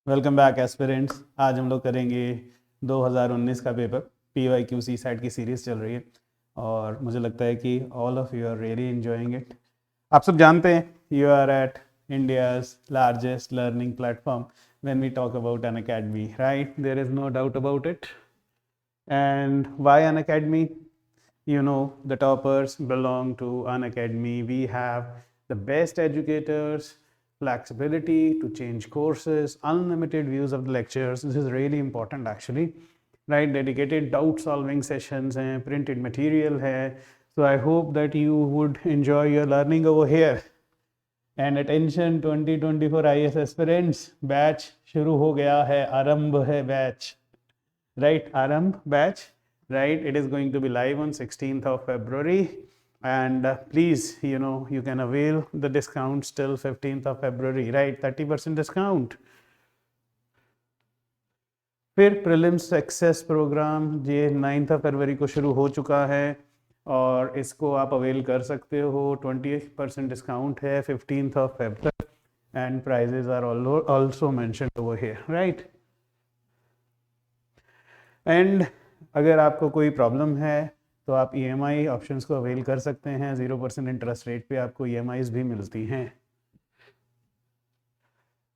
Welcome back aspirants. आज हम लोग करेंगे 2019 का पेपर। PYQ CSAT की सीरीज़ चल रही है और मुझे लगता है कि all of you are really enjoying it. आप सब जानते हैं you are at India's largest learning platform when we talk about Unacademy, right? There is no doubt about it. And why Unacademy? You know, the toppers belong to an academy. We have the best educators, flexibility to change courses, unlimited views of the lectures. This is really important actually, right? Dedicated doubt solving sessions and printed material hai. So I hope that you would enjoy your learning over here. And attention 2024 IAS aspirants, batch शुरू हो गया है, आरंभ है batch, right? Arambh batch, right? It is going to be live on 16th of February, and please, you can avail the discounts till 15th of February, right? 30% discount. फिर prelims access programme ये 9th of February को शुरू हो चुका है और इसको आप अवेल कर सकते हो। 20% डिस्काउंट है 15th of February, and prices are also mentioned over here, right? And अगर आपको कोई प्रॉब्लम है तो आप EMI ऑप्शंस को अवेल कर सकते हैं। 0% इंटरेस्ट रेट पे आपको EMIs भी मिलती हैं।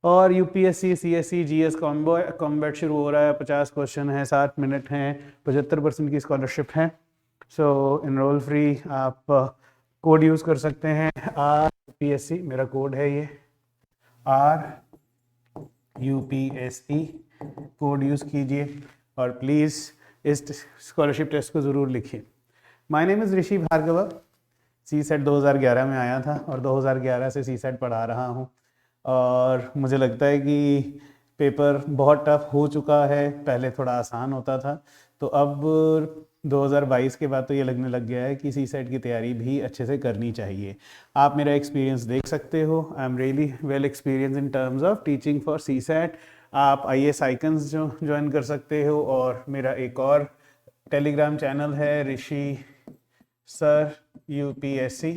और UPSC CSE GS कॉम्बैट शुरू हो रहा है। 50 क्वेश्चन है, 60 मिनट हैं, 75% की स्कॉलरशिप है। सो इनरोल फ्री। आप कोड यूज़ कर सकते हैं RUPSC, मेरा कोड है ये RUPSE, कोड यूज़ कीजिए और प्लीज़ इस स्कॉलरशिप टेस्ट को ज़रूर लिखिए। My name is Rishi Bhargav. CSAT 2011 में आया था और 2011 से CSAT पढ़ा रहा हूँ और मुझे लगता है कि पेपर बहुत टफ हो चुका है। पहले थोड़ा आसान होता था, तो अब 2022 के बाद तो ये लगने लग गया है कि CSAT की तैयारी भी अच्छे से करनी चाहिए। आप मेरा एक्सपीरियंस देख सकते हो। I am really well experience in terms of teaching for CSAT। आप IAS आइकन्स जो ज्वाइन कर सकते हो और मेरा एक और टेलीग्राम चैनल है ऋषि सर UPSC।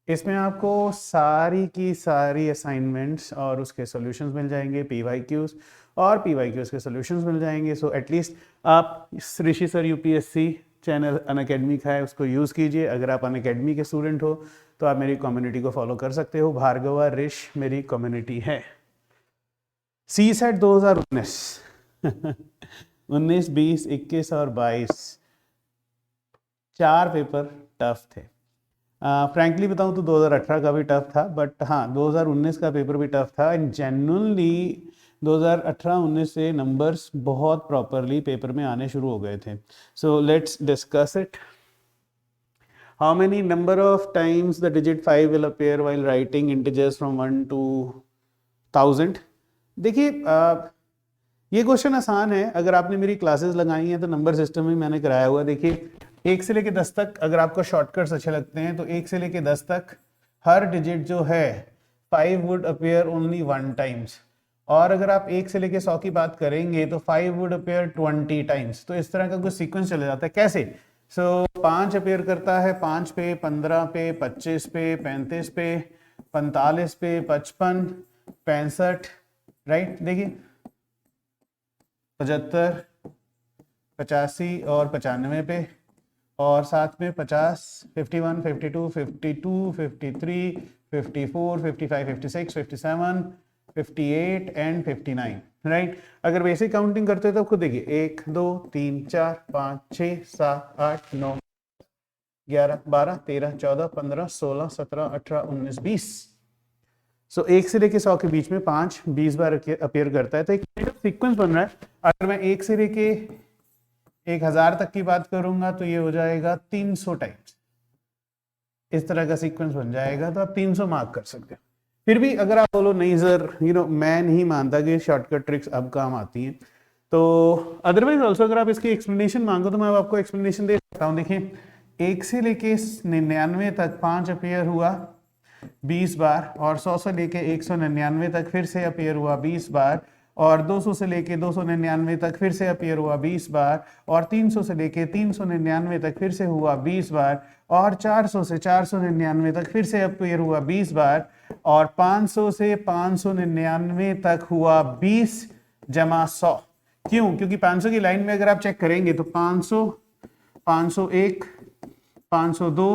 इसमें आपको सारी की सारी असाइनमेंट्स और उसके सॉल्यूशंस मिल जाएंगे, PYQs और PYQs के सॉल्यूशंस मिल जाएंगे। सो एटलीस्ट आप ऋषि सर UPSC चैनल अनअकैडमी का है, उसको यूज़ कीजिए। अगर आप अनअकैडमी के स्टूडेंट हो तो आप मेरी कम्युनिटी को फॉलो कर सकते हो। भार्गवा ऋष मेरी कम्युनिटी है। CSAT 2019 19, 20, 21 और 22 4 पेपर टफ थे। फ्रैंकली बताऊं तो 2018 का भी टफ था, बट हाँ 2019 का पेपर भी टफ था। एंड जेन्युइनली 2018-19 से नंबर्स बहुत प्रॉपरली पेपर में आने शुरू हो गए थे। So let's discuss it. How many number of times the digit 5 will appear while writing integers from 1 to 1000? देखिए ये क्वेश्चन आसान है। अगर आपने मेरी क्लासेस लगाई हैं तो नंबर सिस्टम में मैंने कराया हुआ। देखिए 1 से लेके 10 तक अगर आपको शॉर्टकट्स अच्छे लगते हैं तो 1 से लेके 10 तक हर डिजिट जो है 5 वुड अपीयर ओनली 1 टाइम्स। और अगर आप 1 से लेके 100 की बात करेंगे तो 5 वुड अपीयर 20 टाइम्स। तो इस तरह का कुछ सीक्वेंस चले जाता है। कैसे? 5 अपीयर करता है 5 पे, 15 पे, 25 पे, 35 पे, 45 पे, 55, 65, राइट? देखिए 75, 85 और 95 पे, और साथ में 50, 51, 52, 52, 53, 54, 55, 56, 57, 58 एंड 59, राइट? अगर बेसिक काउंटिंग करते हो तो खुद देखिए 1 2 3 4 5 6 7 8 9 11 12 13 14 15 16 17 18 19 20। सो 1 से लेके 100 के बीच में 5 20 बार अपीयर करता है। तो एक सीक्वेंस बन रहा है। अगर मैं 1 से लेके 1000 तक की बात करूंगा तो ये हो जाएगा 300 टाइम्स। इस तरह का सीक्वेंस बन जाएगा, तो आप 300 मार्क कर सकते हो। फिर भी अगर आप बोलो नहीं सर मैं नहीं मानता कि शॉर्टकट ट्रिक्स अब काम आती हैं, तो अदरवाइज ऑल्सो अगर आप इसकी एक्सप्लेनेशन मांगो तो मैं आपको एक्सप्लेनेशन दे सकता हूँ। देखिए 1 से लेके 99 तक 5 अपीयर हुआ 20 बार, और 100 से लेके 199 तक फिर से अपीयर हुआ 20 बार, और 200 से लेके 299 तक फिर से अपीयर हुआ 20 बार, और 300 से लेके 399 तक फिर से हुआ 20 बार, और 400 से 499 तक फिर से अपीयर हुआ 20 बार, और 500 से 599 तक हुआ 20 जमा 100। क्यों? क्योंकि 500 की लाइन में अगर आप चेक करेंगे तो 500, 501, 502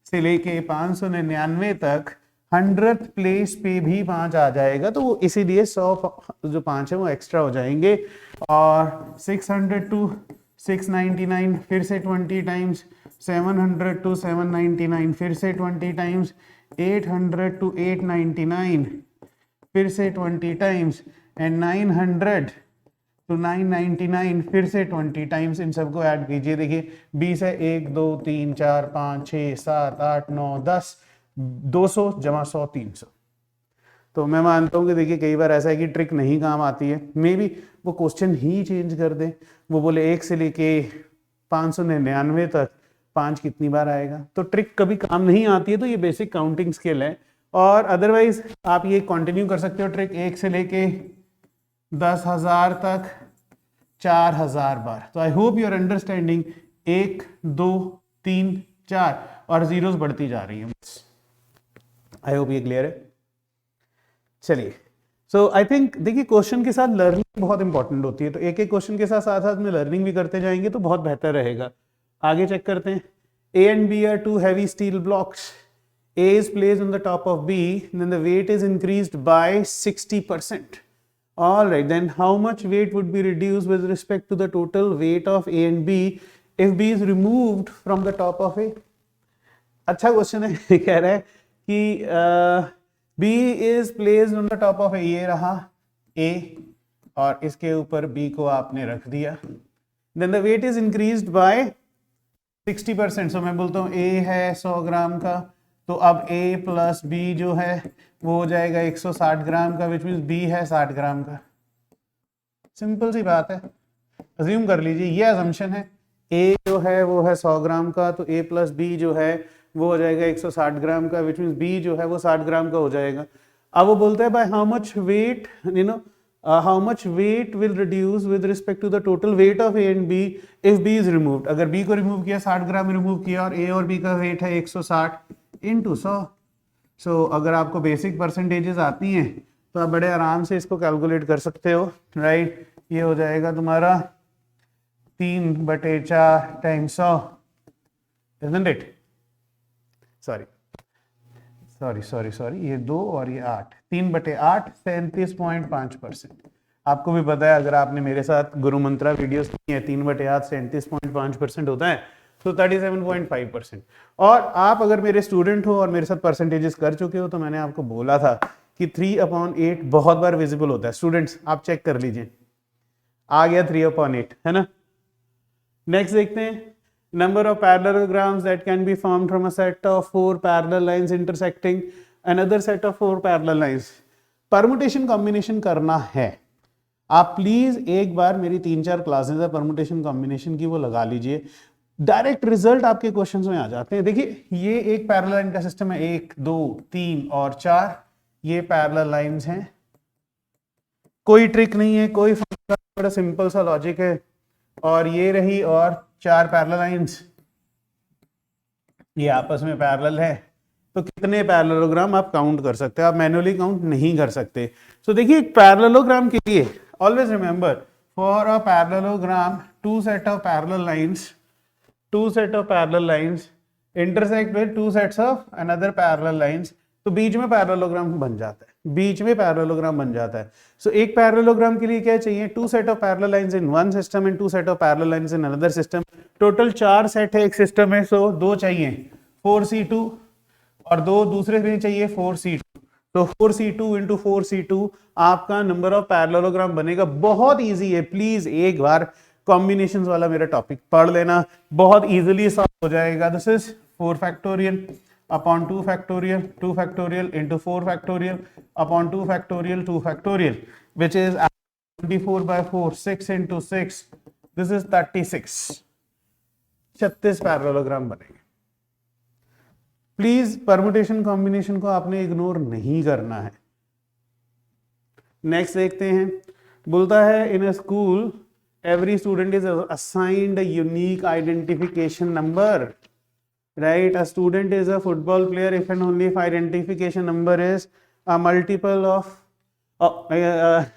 से लेके 599 तक 100th प्लेस पे भी 5 आ जाएगा, तो वो इसीलिए 100 जो 5 है वो एक्स्ट्रा हो जाएंगे। और 600 टू 699 फिर से 20 टाइम्स, 700 टू 799 फिर से 20 टाइम्स, 800 टू 899 फिर से 20 टाइम्स, एंड 900 तो 999 फिर से 20 टाइम्स। इन सबको ऐड कीजिए, देखिए 20 है, 1 2 3 4 5 6 7 8 9 10, 200 जमा 100 300। तो मैं मानता हूँ कि देखिए कई बार ऐसा है कि ट्रिक नहीं काम आती है, मे बी वो क्वेश्चन ही चेंज कर दे, वो बोले 1 से लेके 599 तक 5 कितनी बार आएगा, तो ट्रिक कभी काम नहीं आती है। तो ये बेसिक काउंटिंग स्किल है, और अदरवाइज आप ये कंटिन्यू कर सकते हो ट्रिक 1 से लेके 10,000 तक 4,000 बार। तो I hope you are understanding. 1 2 3 4 और जीरोस बढ़ती जा रही है। आई होप ये क्लियर है। चलिए, सो आई थिंक देखिए क्वेश्चन के साथ लर्निंग बहुत इंपॉर्टेंट होती है, तो एक एक क्वेश्चन के साथ साथ साथ में लर्निंग भी करते जाएंगे तो बहुत बेहतर रहेगा। आगे चेक करते हैं। A and B are two heavy steel blocks. A is placed on the top of B, then the weight is increased by 60%. All right, then how much weight would be reduced with respect to the total weight of A and B if B is removed from the top of A? अच्छा question है। कह रहा है कि B is placed on the top of A, ये रहा A और इसके ऊपर B को आपने रख दिया, then the weight is increased by 60%। सो मैं बोलता हूँ A है 100 ग्राम का, तो अब A प्लस B जो है वो हो जाएगा 160 ग्राम का, विच मीन्स B है 60 ग्राम का। सिंपल सी बात है, अज्यूम कर लीजिए, ये अजम्पशन है। A जो है वो है 100 ग्राम का, तो A प्लस B जो है वो हो जाएगा 160 ग्राम का, विच मीन्स B जो है वो 60 ग्राम का हो जाएगा। अब वो बोलता है by how much weight, you know how much weight will reduce with respect to the total weight of A and B if B is removed। अगर B को रिमूव किया, 60 ग्राम रिमूव किया, और A और B का वेट है 160 into 100। सो अगर आपको बेसिक परसेंटेजेस आती हैं तो आप बड़े आराम से इसको कैलकुलेट कर सकते हो, राइट। ये हो जाएगा तुम्हारा 3/4 टाइम्स 100, isn't it? सॉरी, ये 2 और ये 8, 3/8 37.5%। आपको भी पता है, अगर आपने मेरे साथ गुरु मंत्रा वीडियोस की है, 3/8 37.5% होता है, तो 37.5%। और आप अगर मेरे स्टूडेंट हो और मेरे साथ परसेंटेजेस कर चुके हो, तो मैंने आपको बोला था कि 3/8 बहुत बार विजिबल होता है। स्टूडेंट्स आप चेक कर लीजिए, आ गया 3/8, है ना। नेक्स्ट देखते हैं, number of parallelograms that can be formed from a set of 4 parallel lines intersecting another set of 4 parallel lines। Permutation combination करना है, आप प्लीज एक बार मेरी 3-4 क्लासेस है परमुटेशन कॉम्बिनेशन की, वो लगा लीजिए, डायरेक्ट रिजल्ट आपके क्वेश्चंस में आ जाते हैं। देखिए ये एक पैरेलल लाइन का सिस्टम है, 1 2 3 और 4 ये पैरेलल लाइंस हैं, कोई ट्रिक नहीं है, कोई बड़ा सिंपल सा लॉजिक है। और ये रही और 4 पैरेलल लाइंस, ये आपस में पैरेलल है, तो कितने पैरेललोग्राम आप काउंट कर सकते हैं, आप मैन्युअली काउंट नहीं कर सकते। सो देखिए एक पैरेललोग्राम के लिए always remember, for a parallelogram two set of parallel lines intersect with 2 sets of another parallel lines, तो बीच में पैरेललोग्राम बन जाता है, बीच में पैरेललोग्राम बन जाता है। सो एक पैरेललोग्राम के लिए क्या चाहिए, 2 set of parallel lines in one system and 2 set of parallel lines in another system. Total 4 set है एक सिस्टम में, सो 2 चाहिए 4c2 और 2 दूसरे में चाहिए 4c2, तो 4c2 इंटू 4c2 आपका नंबर ऑफ पैरेललोग्राम बनेगा। बहुत ईजी है, प्लीज एक बार कॉम्बिनेशंस वाला मेरा टॉपिक पढ़ लेना, बहुत इजीली सॉल्व हो जाएगा। This is 4 factorial upon 2 factorial, 2 factorial into 4 factorial upon 2 factorial, 2 factorial, which is 24/4, 6 into 6, this is 36, 36 parallelogram बनेंगे। प्लीज परमुटेशन कॉम्बिनेशन को आपने इग्नोर नहीं करना है। नेक्स्ट देखते हैं, बोलता है in a school every student is assigned a unique identification number, right? A student is a football player if and only if identification number is a multiple of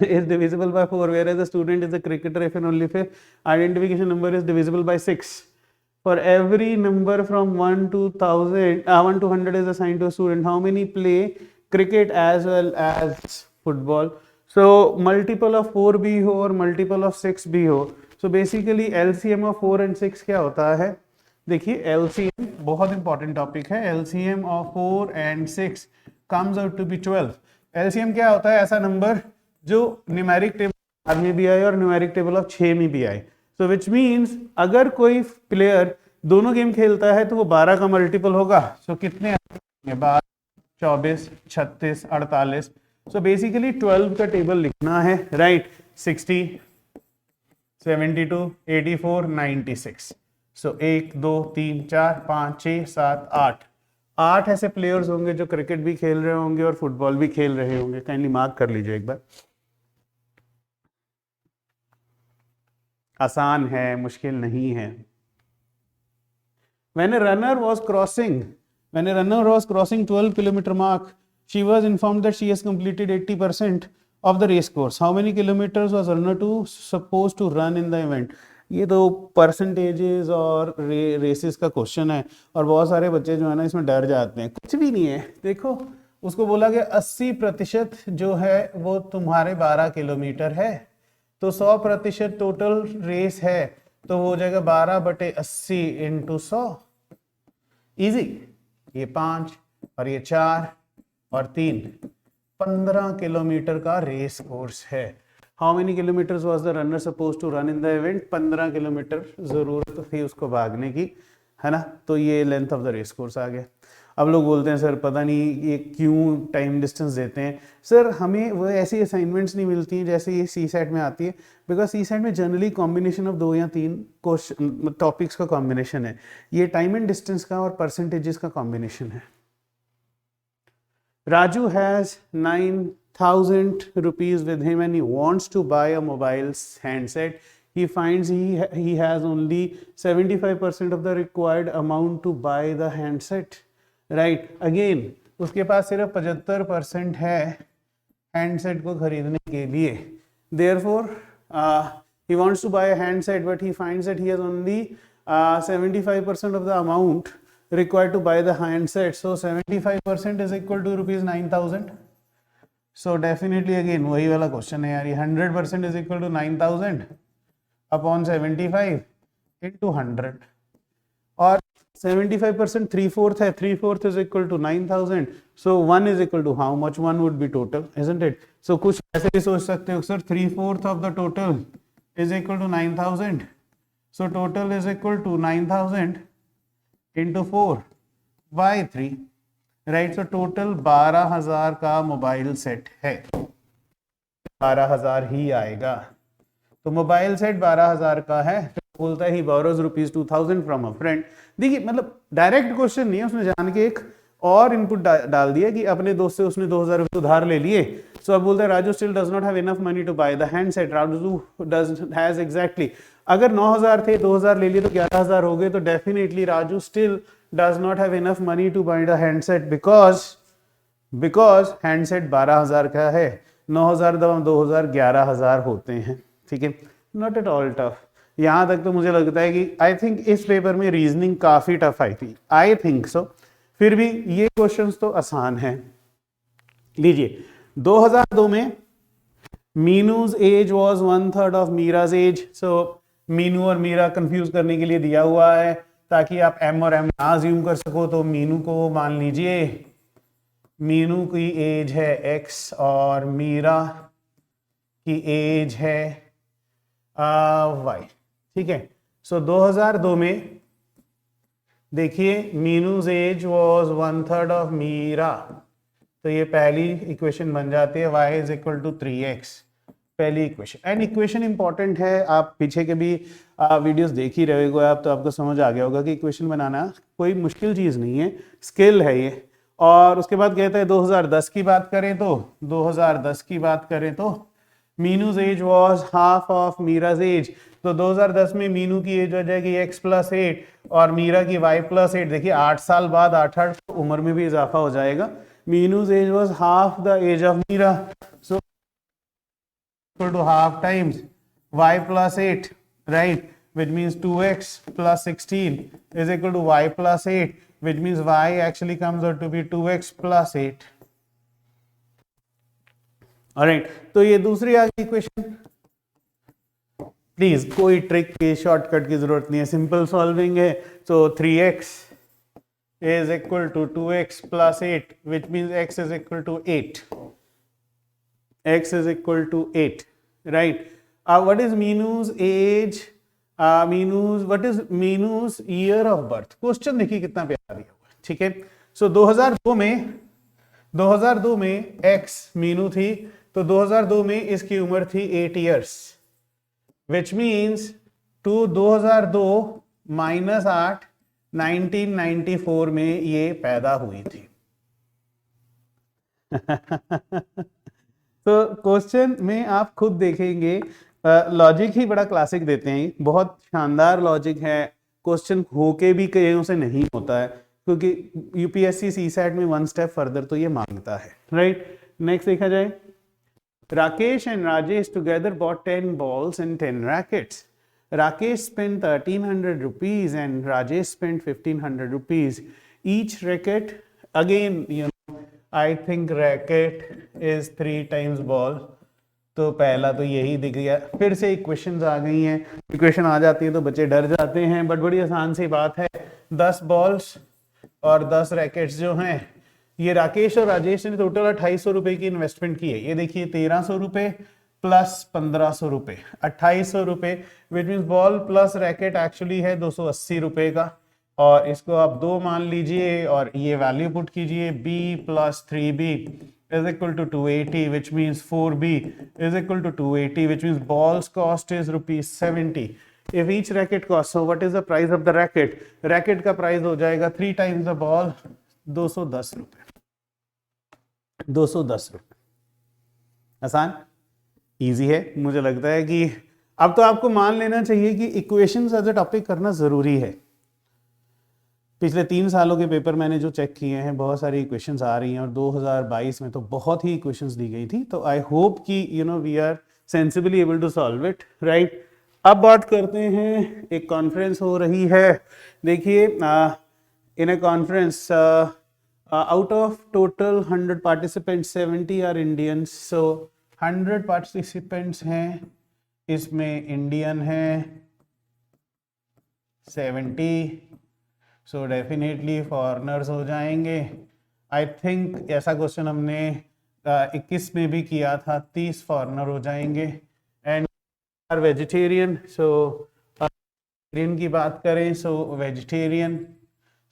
is divisible by 4, whereas a student is a cricketer if and only if identification number is divisible by 6. For every number from 1 to 1 to 100 is assigned to a student. How many play cricket as well as football? So multiple of 4 भी हो और multiple of 6 भी हो. So basically LCM of 4 and 6 क्या होता है? देखिए LCM बहुत इंपॉर्टेंट टॉपिक है. LCM of 4 and 6 comes out to be 12. LCM क्या होता है? ऐसा नंबर जो न्यूमेरिक टेबल 4 में भी आए और न्यूमेरिक टेबल ऑफ 6 में भी आए. सो विच मीन्स अगर कोई प्लेयर दोनों गेम खेलता है तो वो 12 का मल्टीपल होगा. सो कितने 12, 24, 36, 48. सो बेसिकली 12 का टेबल लिखना है, राइट? 60, 72, 84, 96. सो 1, 2, 3, 4, 5, 6, 7, 8 ऐसे प्लेयर्स होंगे जो क्रिकेट भी खेल रहे होंगे और फुटबॉल भी खेल रहे होंगे. काइंडली मार्क कर लीजिए एक बार. आसान है, मुश्किल नहीं है. When a runner was crossing 12 kilometer mark, she was informed that she has completed 80% of the race course. How many kilometers was runner supposed to run in the event? ये तो परसेंटेजेस और रेसेस का question है और बहुत सारे बच्चे जो है ना इसमें डर जाते हैं. कुछ भी नहीं है. देखो उसको बोला गया 80% जो है वो तुम्हारे 12 किलोमीटर है, तो 100% टोटल रेस है तो वो हो जाएगा 12/80 इंटू 100. इजी. ये 5 और ये 4 और 3, 15 किलोमीटर का रेस कोर्स है. How many kilometres was the runner suppose to run in the event? 15 kilometre जरूरत थी उसको भागने की, है ना? तो ये length of the race course आ गया. अब लोग बोलते हैं सर पता नहीं ये क्यों टाइम डिस्टेंस देते हैं. सर हमें वो ऐसी असाइनमेंट्स नहीं मिलती हैं जैसे ये सी सेट में आती है, बिकॉज सी सेट में जनरली कॉम्बिनेशन ऑफ 2 या 3 क्वेश्चन टॉपिक्स का कॉम्बिनेशन है. ये टाइम एंड डिस्टेंस का और परसेंटेजेस का कॉम्बिनेशन है. Raju has 9,000 rupees with him and he wants to buy a mobile handset. He finds he has only 75% of the required amount to buy the handset. Right? Again, उसके पास सिर्फ 75% है handset को खरीदने के लिए. Therefore, he wants to buy a handset, but he finds that he has only 75% of the amount required to buy the handset. So 75% is equal to rupees 9,000. So definitely again वही वाला question है यार. ये 100% is equal to 9,000 upon 75 into 100. और 75% 3/4 है. 3/4 is equal to 9,000. So 1 is equal to how much? 1 would be total, isn't it? So कुछ ऐसे भी सोच सकते हो sir 3/4 of the total is equal to 9,000. So total is equal to 9,000 into 4 by 3, right? So total 12,000 का mobile set है. 12,000 ही आएगा. तो मोबाइल सेट 12,000 का है. बोलता है ही borrows rupees 2,000 from a friend. देखिए मतलब डायरेक्ट क्वेश्चन नहीं है, उसने जान के एक और इनपुट डाल दिया कि अपने दोस्त से उसने 2,000 रुपये उधार ले लिए. सो अब बोलता है Raju still does not have enough money to buy the handset. Raju does has exactly, अगर 9,000 थे 2,000 ले लिए तो 11,000 हो गए. तो definitely Raju still does not have enough money to buy the handset because handset 12,000 का है. 9,000 2,000 11,000 होते हैं. ठीक है, नॉट एट ऑल टफ. यहाँ तक तो मुझे लगता है कि आई थिंक इस पेपर में रीजनिंग काफी टफ आई थी. I think so. फिर भी ये क्वेश्चंस तो आसान है. लीजिए 2002 में Meenu's age was 1/3 of Meera's age. So Meenu और मीरा कंफ्यूज करने के लिए दिया हुआ है ताकि आप एम और एम ना अज्यूम कर सको. तो मीनू को मान लीजिए मीनू की एज है x और मीरा की एज है y. ठीक है. सो 2002 में देखिए मीनूज एज वाज 1/3 ऑफ मीरा. तो ये पहली इक्वेशन बन जाती है y is equal to 3x. पहली इक्वेशन. एंड इक्वेशन इंपॉर्टेंट है. आप पीछे के भी वीडियोस देख ही रहे हो आप, तो आपको समझ आ गया होगा कि इक्वेशन बनाना कोई मुश्किल चीज़ नहीं है, स्किल है ये. और उसके बाद कहते हैं 2010 की बात करें तो Meenu's age was half of Meera's age, तो 2010 में मीनू की एज हो जाएगी x+8 और मीरा की y+8। देखिए 8 साल बाद 8 उम्र में भी इजाफा हो जाएगा। Meenu's age was half the age of Meera, so equal to half times y+8, right, which means 2x plus 16 is equal to y plus 8, which means y actually comes out to be 2x plus 8। Alright, तो ये दूसरी आ गई equation. Please कोई trick की shortcut की जरूरत नहीं है, सिंपल सॉल्विंग है। तो 3x is equal to 2x plus 8, which means x is equal to 8, x is equal to 8, right? What is Meenu's age? What is Meenu's year of birth? Question देखिए कितना प्यारा दिया हुआ है, ठीक है। सो 2002 में x मीनू थी, तो 2002 में इसकी उम्र थी 8 years, which means to 2002 minus 8 1994 में ये पैदा हुई थी। तो क्वेश्चन में आप खुद देखेंगे, लॉजिक ही बड़ा क्लासिक देते हैं, बहुत शानदार लॉजिक है। क्वेश्चन होके भी कईयों से नहीं होता है, क्योंकि यूपीएससी सीसैट में वन स्टेप फर्दर तो ये मांगता है, राइट। नेक्स्ट देखा जाए, Rakesh and Rajesh together bought 10 balls and 10 rackets. Rakesh spent 1300 rupees and Rajesh spent 1500 rupees. Each racket, again, you know, I think racket is 3 times ball. तो पहला तो यही दिख गया। फिर से इक्वेशंस आ गई हैं, इक्वेशन आ जाती है तो बच्चे डर जाते हैं, बट बड़ी आसान सी बात है। 10 बॉल्स और 10 रैकेट्स जो हैं, ये राकेश और राजेश ने टोटल 2800 रुपए की इन्वेस्टमेंट की है। ये देखिए 1300 रुपए प्लस 1500 रुपए, 2800 रुपए, which means ball plus racket actually है 280 रुपए का। और इसको आप 2 मान लीजिए और ये वैल्यू पुट कीजिए, b plus 3b is equal to 280, which means 4b is equal to 280, which means ball's cost is ₹70। If each racket costs, so what is the price of the racket? Racket का price हो जाएगा 3 times the ball, 210 रुपए, 210 रुपए। आसान, easy है। मुझे लगता है कि अब तो आपको मान लेना चाहिए कि इक्वेशंस एज अ टॉपिक करना जरूरी है। पिछले 3 सालों के पेपर मैंने जो चेक किए हैं, बहुत सारी इक्वेशंस आ रही हैं, और 2022 में तो बहुत ही इक्वेशंस दी गई थी। तो आई होप कि you know we are sensibly able to solve it, right. अब बात करते हैं, एक कॉन्फ्रेंस हो रही है। देखिए, in a conference out of total 100 participants 70 are Indians, so 100 participants हैं, इसमें इंडियन हैं 70, so definitely फॉरनर्स हो जाएंगे। आई थिंक ऐसा क्वेश्चन हमने 21 में भी किया था, 30 फॉरनर हो जाएंगे। And are vegetarian, so vegetarian की बात करें, सो वेजिटेरियन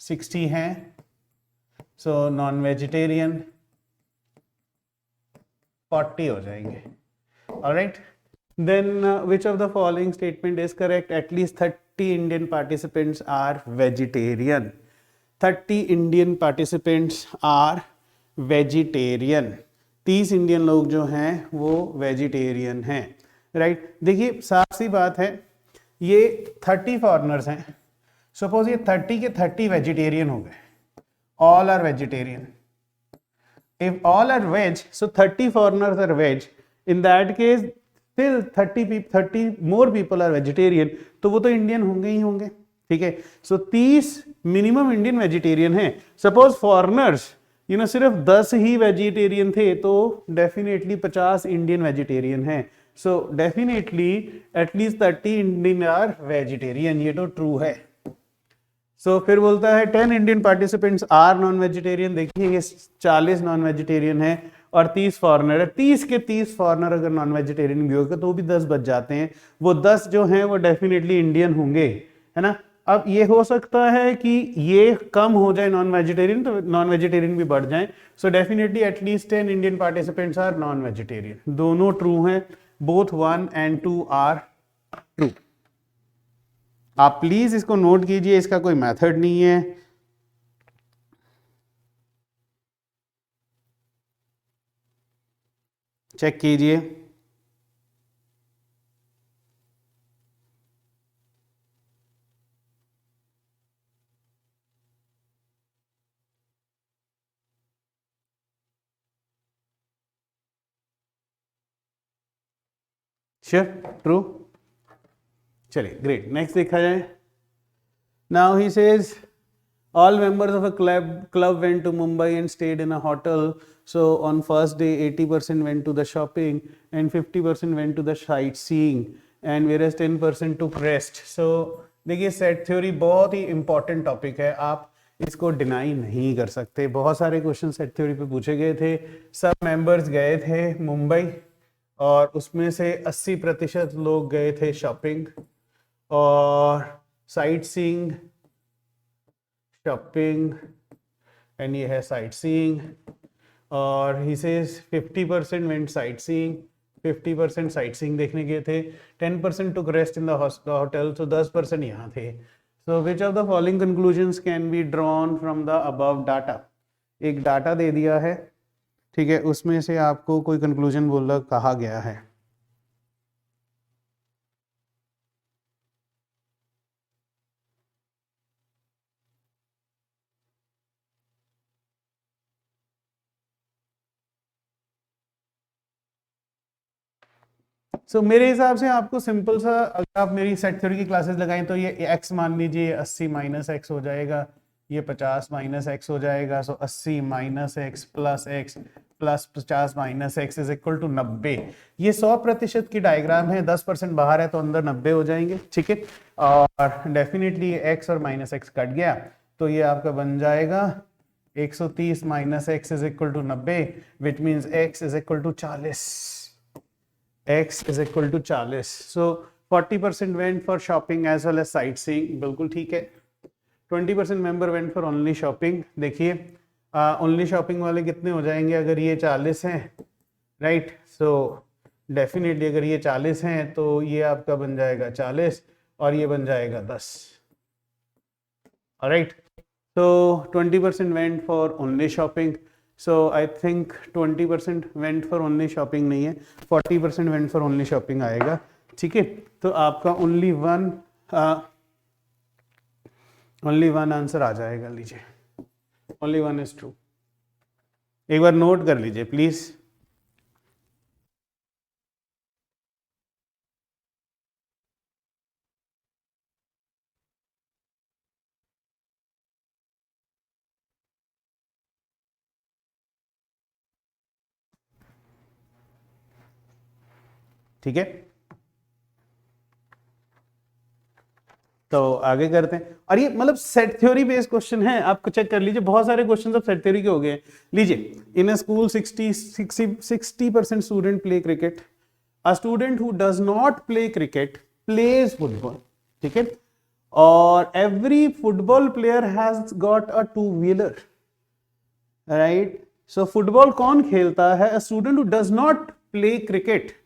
60 हैं, सो नॉन वेजिटेरियन 40 हो जाएंगे। Alright, then which of the following statement is correct? At least 30 Indian participants are vegetarian. 30 Indian participants are vegetarian. 30 Indian लोग जो हैं वो वेजिटेरियन हैं, राइट। देखिए साफ सी बात है, ये 30 फॉरनर्स हैं, सपोज ये 30 के 30 वेजिटेरियन हो गए, all are vegetarian. If all are veg, so 30 foreigners are veg. In that case, still 30 more people are vegetarian. तो वो तो इंडियन होंगे ही होंगे, ठीक है। सो 30 मिनिमम इंडियन वेजिटेरियन है। सपोज फॉरेनर्स यू नो सिर्फ 10 ही वेजिटेरियन थे, तो डेफिनेटली 50 इंडियन वेजिटेरियन है। So definitely at least 30 Indian are vegetarian, ये तो ट्रू है। सो फिर बोलता है 10 Indian participants are non vegetarian. देखिए ये 40 नॉन वेजिटेरियन है और 30 फॉरनर है। 30 के 30 फॉरनर अगर नॉन वेजिटेरियन भी होगा तो भी 10 बच जाते हैं। वो 10 जो हैं वो डेफिनेटली इंडियन होंगे, है ना। अब ये हो सकता है कि ये कम हो जाए नॉन वेजिटेरियन, तो नॉन वेजिटेरियन भी बढ़ जाए। So definitely at least 10 Indian participants are non vegetarian. दोनों ट्रू हैं, बोथ 1 and 2 आर ट्रू। आप प्लीज इसको नोट कीजिए, इसका कोई मेथड नहीं है। चेक कीजिए, श्योर, ट्रू। चलिए ग्रेट, नेक्स्ट देखा जाए। Now he says all members of a club went to Mumbai and stayed in a hotel. So on first day 80% went to the shopping and 50% went to the sightseeing and whereas 10% took rest. So देखिए set theory बहुत ही important topic है, आप इसको deny नहीं कर सकते। बहुत सारे क्वेश्चन सेट थ्योरी पे पूछे गए थे। सब मेंबर्स गए थे मुंबई और उसमें से 80% लोग गए थे शॉपिंग और साइट सीइंग, शॉपिंग एंड ये है साइट सीइंग। और he says 50% went sightseeing, 50% sightseeing देखने गए थे, 10% took rest in the hotel, तो 10% यहाँ थे। So which of the following conclusions can be drawn from the above data. एक डाटा दे दिया है, ठीक है, उसमें से आपको कोई कंक्लूजन बोला कहा गया है। मेरे हिसाब से आपको सिंपल सा, अगर आप मेरी सेट थ्योरी की क्लासेस लगाएं तो ये x मान लीजिए 80 माइनस एक्स हो जाएगा, ये 50 माइनस एक्स हो जाएगा। So 80 minus x plus 50 minus x is equal to 90। ये 100% की डायग्राम है, 10% बाहर है तो अंदर 90 हो जाएंगे, ठीक है। और डेफिनेटली x और माइनस एक्स कट गया तो ये आपका बन जाएगा 130 minus x is equal to 90, which means x is equal to 40। x is equal to 40. So 40% went for shopping as well as sightseeing, बिल्कुल ठीक है। 20% member went for only shopping। देखिए only shopping वाले कितने हो जाएंगे अगर ये 40 हैं, राइट। सो डेफिनेटली अगर ये 40 हैं तो ये आपका बन जाएगा 40 और ये बन जाएगा 10, right. So 20% went for only shopping. So I think 20% went for only shopping नहीं है, 40% went for only shopping आएगा, ठीक है। तो आपका only one आंसर आ जाएगा, लीजिए only one is true। एक बार नोट कर लीजिए प्लीज। ठीक है, तो आगे करते हैं। और ये मतलब सेट थ्योरी बेस्ड क्वेश्चन है, आपको चेक कर लीजिए, बहुत सारे क्वेश्चन अब सेट थ्योरी के हो गए। लीजिए, in a school 60% student play cricket, a student who does not play cricket plays football, ठीक है। और every football player has got a two wheeler, right. So football कौन खेलता है? A student who does not play cricket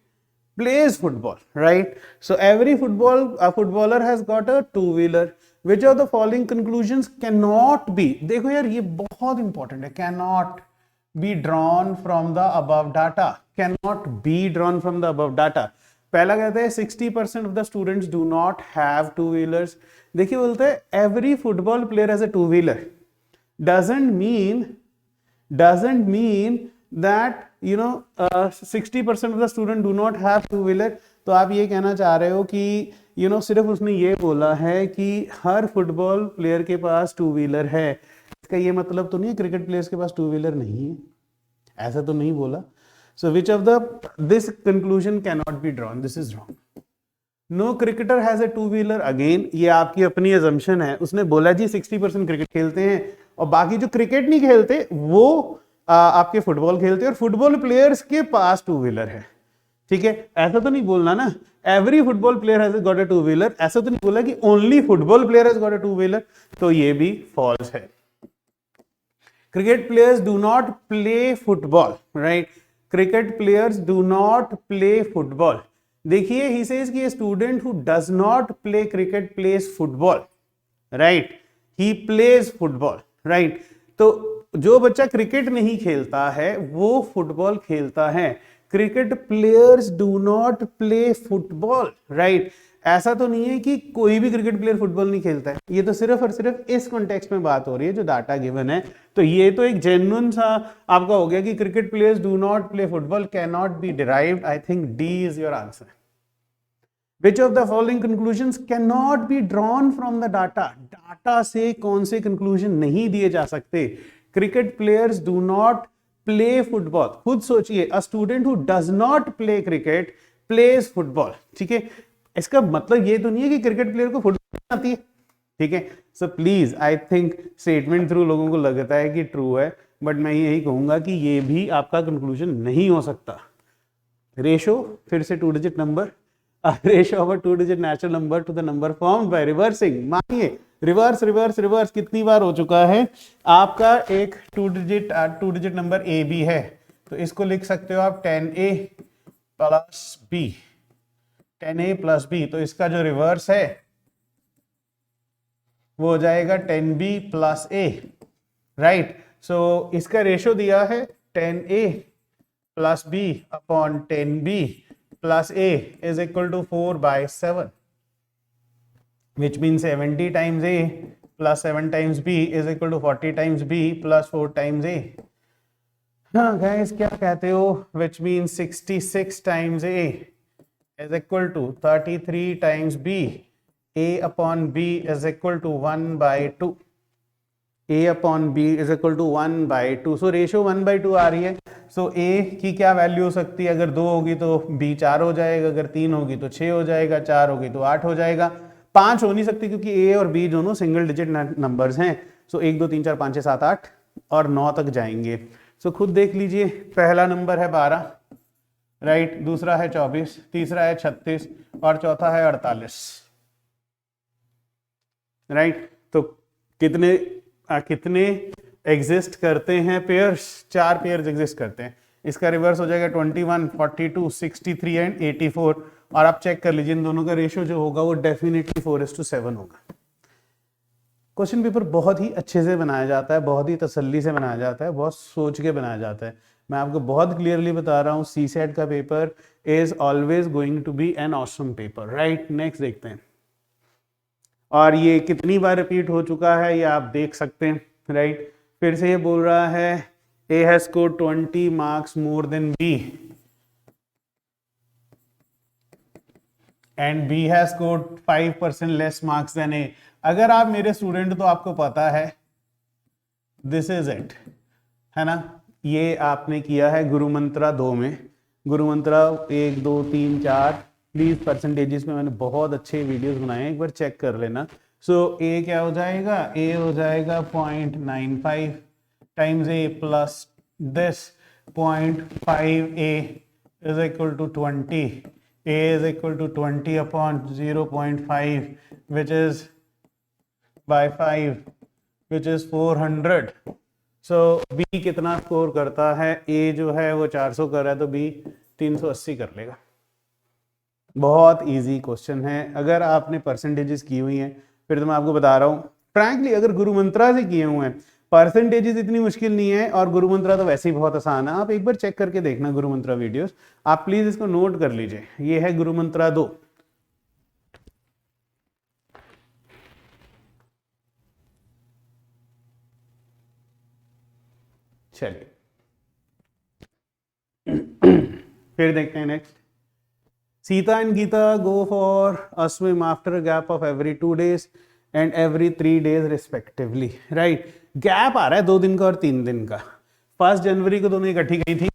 plays football, right? So every footballer has got a two wheeler. Which of the following conclusions cannot be, देखो यार ये बहुत important है, cannot be drawn from the above data, cannot be drawn from the above data। पहला कहते हैं 60% of the students do not have two wheelers। देखिए बोलते हैं every football player has a two wheeler, doesn't mean that 60% of the student do not have two wheeler। तो आप ये कहना चाह रहे हो कि सिर्फ उसने ये बोला है कि हर फुटबॉल प्लेयर के पास टू व्हीलर है, इसका ये मतलब तो नहीं है क्रिकेट प्लेयर्स के पास टू व्हीलर नहीं है, ऐसा तो नहीं बोला। So which of this conclusion can not be drawn, this is wrong. No cricketer has a two wheeler, again ये आपकी अपनी अजम्पशन है। उसने बोला जी 60% क्रिकेट खेलते हैं और बाकी जो क्रिकेट नहीं खेलते वो आपके फुटबॉल खेलते हैं और फुटबॉल प्लेयर्स के पास टू व्हीलर है, ठीक है। ऐसा तो नहीं बोलना ना every football player has got a two wheeler, ऐसा तो नहीं बोला कि only football player has got a two wheeler, तो ये भी फॉल्स है। Cricket players do not play football, right. Cricket players do not play football. देखिए ही सेज कि student who does not play cricket plays football, right, he plays football, right. तो जो बच्चा cricket नहीं खेलता है वो फुटबॉल खेलता है। Cricket players do not play football, right. ऐसा तो नहीं है कि कोई भी क्रिकेट प्लेयर फुटबॉल नहीं खेलता है, ये तो सिर्फ और सिर्फ इस कॉन्टेक्स्ट में बात हो रही है जो डाटा गिवन है। तो ये तो एक जेन्युइन सा आपका हो गया कि cricket players do not play football can not be derived. I think D is your answer. Which of the following conclusions can not be drawn from the data, data से कौन से कंक्लूजन नहीं दिए जा सकते? Cricket players do not play football, खुद सोचिए, a student who does not play cricket plays football, ठीक है, इसका मतलब ये तो नहीं है कि क्रिकेट प्लेयर को फुटबॉल आती है, ठीक है। So please, I think statement through लोगों को लगता है कि ट्रू है, बट मैं यही कहूंगा कि ये भी आपका कंक्लूजन नहीं हो सकता। रेशो, फिर से 2 digit number, ratio of a 2 digit natural number two the number formed by reversing, मानिए रिवर्स रिवर्स रिवर्स कितनी बार हो चुका है आपका, एक 2 डिजिट नंबर ए बी है, तो इसको लिख सकते हो आप 10a plus B, 10a plus B, तो इसका जो रिवर्स है वो हो जाएगा 10b प्लस ए, राइट। सो इसका रेशो दिया है 10a plus b upon 10b plus a is equal to 4/7, which means 70 times a plus 7 times b is equal to 40 times b plus 4 times a. हाँ guys, क्या कहते हो? Which means 66 times a is equal to 33 times b. a upon b is equal to 1/2. a upon b is equal to 1/2. So ratio 1/2 आ रही है. So a की क्या value हो सकती है? अगर 2 होगी तो b 4 हो जाएगा, अगर 3 होगी तो 6 हो जाएगा, 4 होगी तो 8 हो जाएगा, 5 हो नहीं सकती क्योंकि ए और बी दोनों सिंगल डिजिट नंबर्स हैं। सो 1 2 3 4 5 6 7 8 और 9 तक जाएंगे। सो खुद देख लीजिए, पहला नंबर है 12, राइट, दूसरा है 24, तीसरा है 36 और चौथा है 48, राइट। तो कितने एग्जिस्ट करते हैं पेयर्स? 4 पेयर्स एग्जिस्ट करते हैं। इसका रिवर्स हो जाएगा 21, 42, 63 एंड 84, और आप चेक कर लीजिए इन दोनों का रेशियो जो होगा वो डेफिनेटली 4:7 होगा। क्वेश्चन पेपर बहुत ही अच्छे से बनाया जाता है, बहुत ही तसल्ली से बनाया जाता है, बहुत सोच के बनाया जाता है। मैं आपको बहुत क्लियरली बता रहा हूँ, सीसेट का paper is always going to be an awesome paper, right. Next देखते हैं, और ये कितनी बार रिपीट हो चुका है ये आप देख सकते हैं, राइट। फिर से ये बोल रहा है A has scored 20 marks more than B and B has scored 5% less marks than A. अगर आप मेरे स्टूडेंट तो आपको पता है दिस इज इट, है ना। ये आपने किया है गुरु मंत्रा 2 में, गुरु मंत्रा 1 2 3 4, प्लीज परसेंटेजेस में मैंने बहुत अच्छे वीडियोस बनाए हैं, एक बार चेक कर लेना। सो ए क्या हो जाएगा? ए हो जाएगा 0.95 times a plus this 0.5 a is equal to 20, a is equal to 20 upon 0.5 which is by 5 which is 400. so b कितना स्कोर करता है? a जो है वो 400 कर रहा है तो b 380 कर लेगा। बहुत इजी क्वेश्चन है। अगर आपने परसेंटेजेस की हुई हैं, फिर तो मैं आपको बता रहा हूँ फ्रैंकली, अगर गुरु मंत्रा से किए हुए हैं, परसेंटेजेस इतनी मुश्किल नहीं है, और गुरु मंत्रा तो वैसे ही बहुत आसान है। आप एक बार चेक करके देखना गुरु मंत्रा वीडियोस, आप प्लीज इसको नोट कर लीजिए। ये है गुरु मंत्रा 2। चलिए फिर देखते हैं next. Sita and Gita go for a swim after a gap of every 2 days and every 3 days respectively, right. Gap आ रहा है 2 दिन का और 3 दिन का। 1 जनवरी को दोनों इकट्ठी गई थी,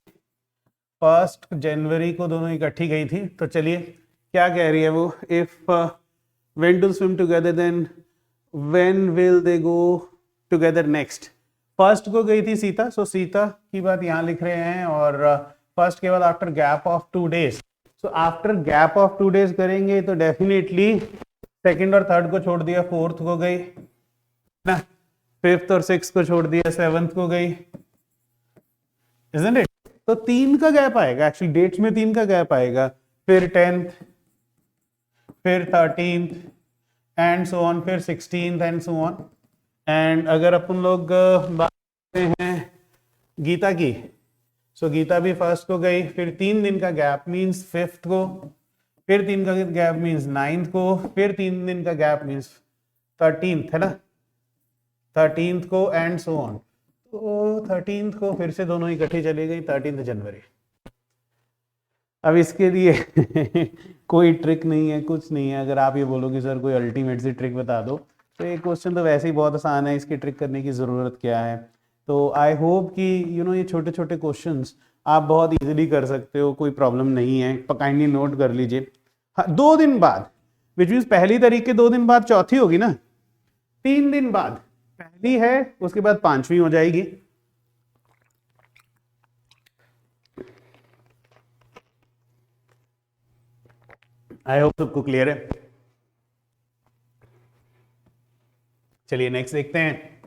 1 जनवरी को दोनों इकट्ठी गई थी। तो चलिए क्या कह रही है वो, if when two swim together then when will they go together next. First को गई थी सीता, सो सीता की बात यहाँ लिख रहे हैं, और फर्स्ट के बाद after gap of 2 days। So after gap of 2 days करेंगे तो डेफिनेटली सेकंड और थर्ड को छोड़ दिया, फोर्थ को गई ना, फिफ्थ और सिक्स को छोड़ दिया, सेवंथ को गई, इजंट इट। तो 3 का गैप आएगा, एक्चुअली डेट्स में 3 का गैप आएगा, फिर 10th, फिर 13th एंड सो ऑन, फिर 16th and so on. And अगर अपन लोग बात करते हैं गीता की, सो गीता भी फर्स्ट को गई, फिर 3 दिन का गैप मीन्स 5th को, फिर 3 का गैप मीन्स 9th को, फिर 3 दिन का गैप मीन्स 13th, है ना, 13th को एंड सो ऑन। तो 13th को फिर से दोनों इकट्ठी चली गई, 13th जनवरी। अब इसके लिए कोई ट्रिक नहीं है, कुछ नहीं है। अगर आप ये बोलो कि सर कोई अल्टीमेट सी ट्रिक बता दो, तो ये क्वेश्चन तो वैसे ही बहुत आसान है, इसकी ट्रिक करने की ज़रूरत क्या है। तो आई होप कि ये छोटे छोटे क्वेश्चंस आप बहुत इजीली कर सकते हो, कोई प्रॉब्लम नहीं है। काइंडली नोट कर लीजिए। हाँ, 2 दिन बाद, विच मीन्स पहली तारीख के 2 दिन बाद चौथी होगी ना, 3 दिन बाद पहली है, उसके बाद 5वीं हो जाएगी। आई होप सबको क्लियर है। चलिए नेक्स्ट देखते हैं।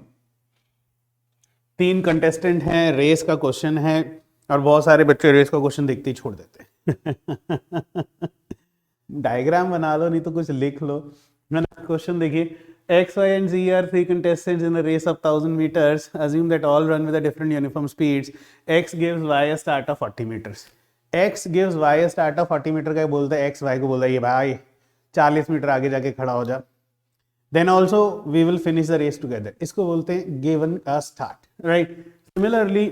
3 कंटेस्टेंट हैं, रेस का क्वेश्चन है, और बहुत सारे बच्चे रेस का क्वेश्चन देखते ही छोड़ देते हैं। डायग्राम बना लो, नहीं तो कुछ लिख लो। क्वेश्चन देखिए, X, Y and Z are 3 contestants in a race of 1000 meters. Assume that all run with a different uniform speeds. X gives Y a start of 40 meters. X gives Y a start of 40 metre का बोलता है, X Y को बोलता है ये भाई 40 metre आगे जाके खड़ा हो जा। Then also we will finish the race together. इसको बोलते हैं given a start, right? Similarly,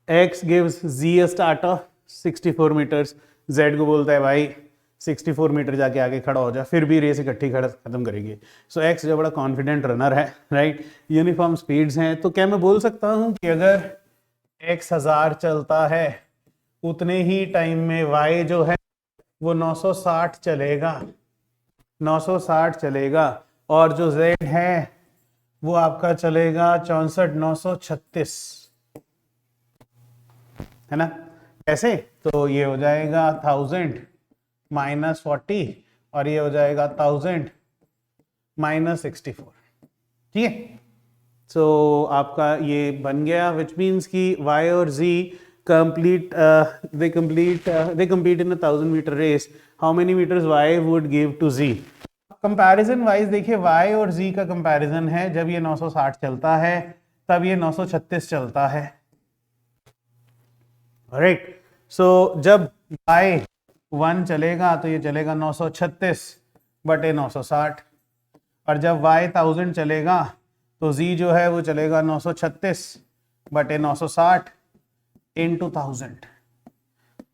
X gives Z a start of 64 meters. Z को बोलता है भाई 64 मीटर जाके आगे खड़ा हो जा, फिर भी रेस इकट्ठी खत्म करेगी। सो एक्स जो बड़ा कॉन्फिडेंट रनर है, राइट, यूनिफॉर्म स्पीड्स हैं, तो क्या मैं बोल सकता हूं कि अगर एक्स 1000 चलता है, उतने ही टाइम में वाई जो है वो 960 चलेगा, 960 चलेगा, और जो जेड है वो आपका चलेगा 64 936, है ना। कैसे? तो ये हो जाएगा 1000 - 40 और ये हो जाएगा 1000 - 64, ठीक है। सो आपका ये बन गया, विच मीन्स कि y और z they compete in a 1000 meter race. How many meters y would give to z? Comparison wise देखिए, y और z का कंपैरिजन है, जब ये 960 चलता है तब ये 936 चलता है, राइट। सो जब y 1 चलेगा तो ये चलेगा 936 बटे 960, और जब y 1000 चलेगा तो z जो है वो चलेगा 936 बटे 960 इंटू 1000।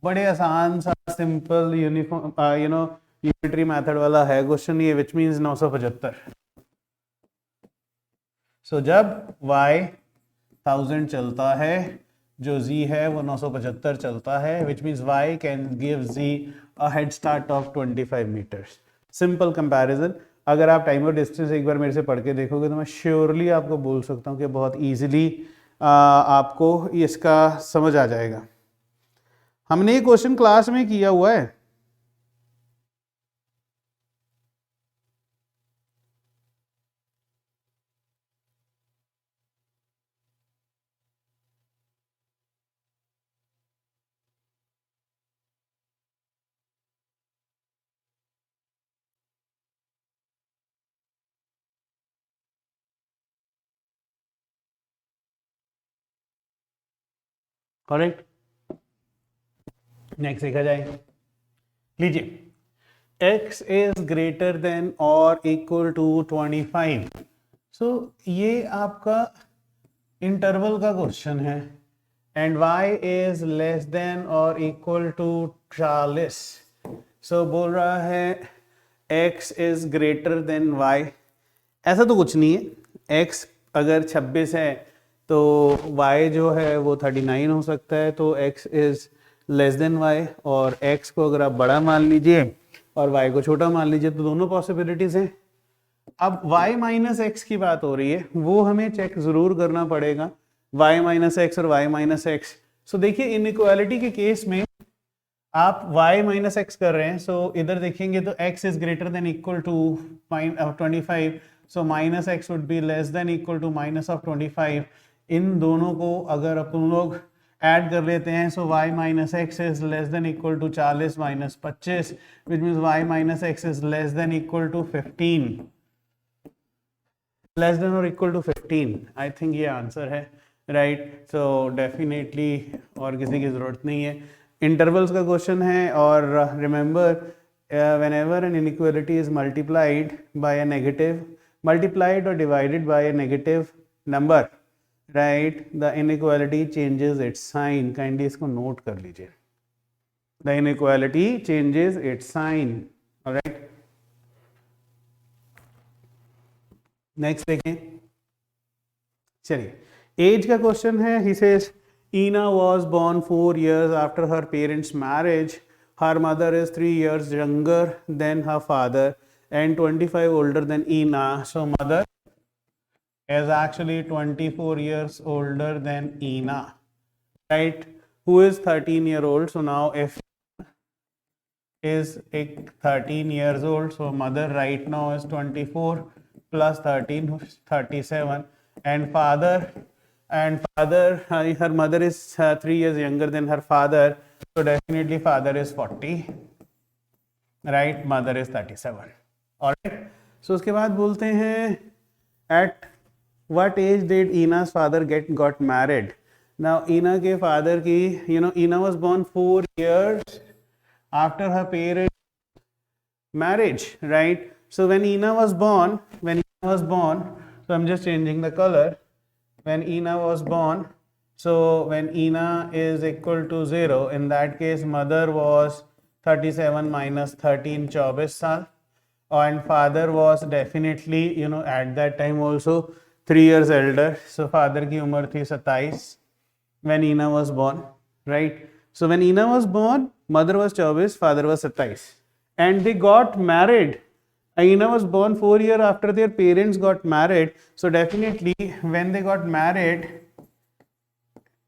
बड़े आसान सा सिंपल यूनिफॉर्म यूनिटरी मेथड वाला है क्वेश्चन ये, विच मीन्स 975। सो जब y 1000 चलता है, जो z है वो 975 चलता है, which means y can give z a head start of 25 meters. Simple comparison. अगर आप टाइम और डिस्टेंस एक बार मेरे से पढ़ के देखोगे तो मैं श्योरली आपको बोल सकता हूँ कि बहुत ईजिली आपको इसका समझ आ जाएगा। हमने ये क्वेश्चन क्लास में किया हुआ है। करेक्ट। नेक्स्ट देखा जाए, लीजिए x इज ग्रेटर देन और इक्वल टू 25। सो ये आपका इंटरवल का क्वेश्चन है, and y is less than और इक्वल टू 40। सो बोल रहा है x is greater then y। ऐसा तो कुछ नहीं है, x अगर 26 है तो y जो है वो 39 हो सकता है, तो x is less then y, और x को अगर आप बड़ा मान लीजिए और y को छोटा मान लीजिए, तो दोनों पॉसिबिलिटीज हैं। अब y माइनस एक्स की बात हो रही है, वो हमें चेक जरूर करना पड़ेगा, y माइनस एक्स और y माइनस एक्स। सो देखिए इनइक्वालिटी के केस में आप y माइनस एक्स कर रहे हैं, सो इधर देखेंगे तो x is greater than equal to 25, so minus x would be less than equal to minus of 25। इन दोनों को अगर अपन लोग ऐड कर लेते हैं, so y minus x is less than equal to 40 minus 25, which means y minus x is less than equal to 15, less than और इक्वल टू 15। आई थिंक ये आंसर है, राइट। सो डेफिनेटली और किसी की ज़रूरत नहीं है, इंटरवल्स का क्वेश्चन है। और remember, whenever an inequality is multiplied by a negative, multiplied or divided by a negative number, right, the inequality changes its sign। Kindly इसको नोट कर लीजिए। the inequality changes its sign. All right. Next देखें, चलिए as का question है. He says Ina was born 4 years after her parents' marriage. Her mother is 3 years younger than her father and 25 older than Ina. So mother is actually 24 years older than Ina, right? Who is 13-year-old. So now if is 13 years old, so mother right now is 24 plus 13 37, and father her mother is 3 years younger than her father, so definitely father is 40, right? Mother is 37. Alright, so उसके बाद बोलते हैं at what age did Ina's father got married. Now Ina के father की, Ina was born 4 years after her parents' marriage, right? So when Ina was born, so I'm just changing the color. When Ina was born, so when Ina is equal to 0, in that case mother was 37 minus 13, 24 साल, and father was definitely, at that time also 3 years elder. So father की उम्र थी 27 when Ina was born, right? So when Ina was born, mother was 24, father was 27, and they got married. Ina was born 4 years after their parents got married. So definitely when they got married,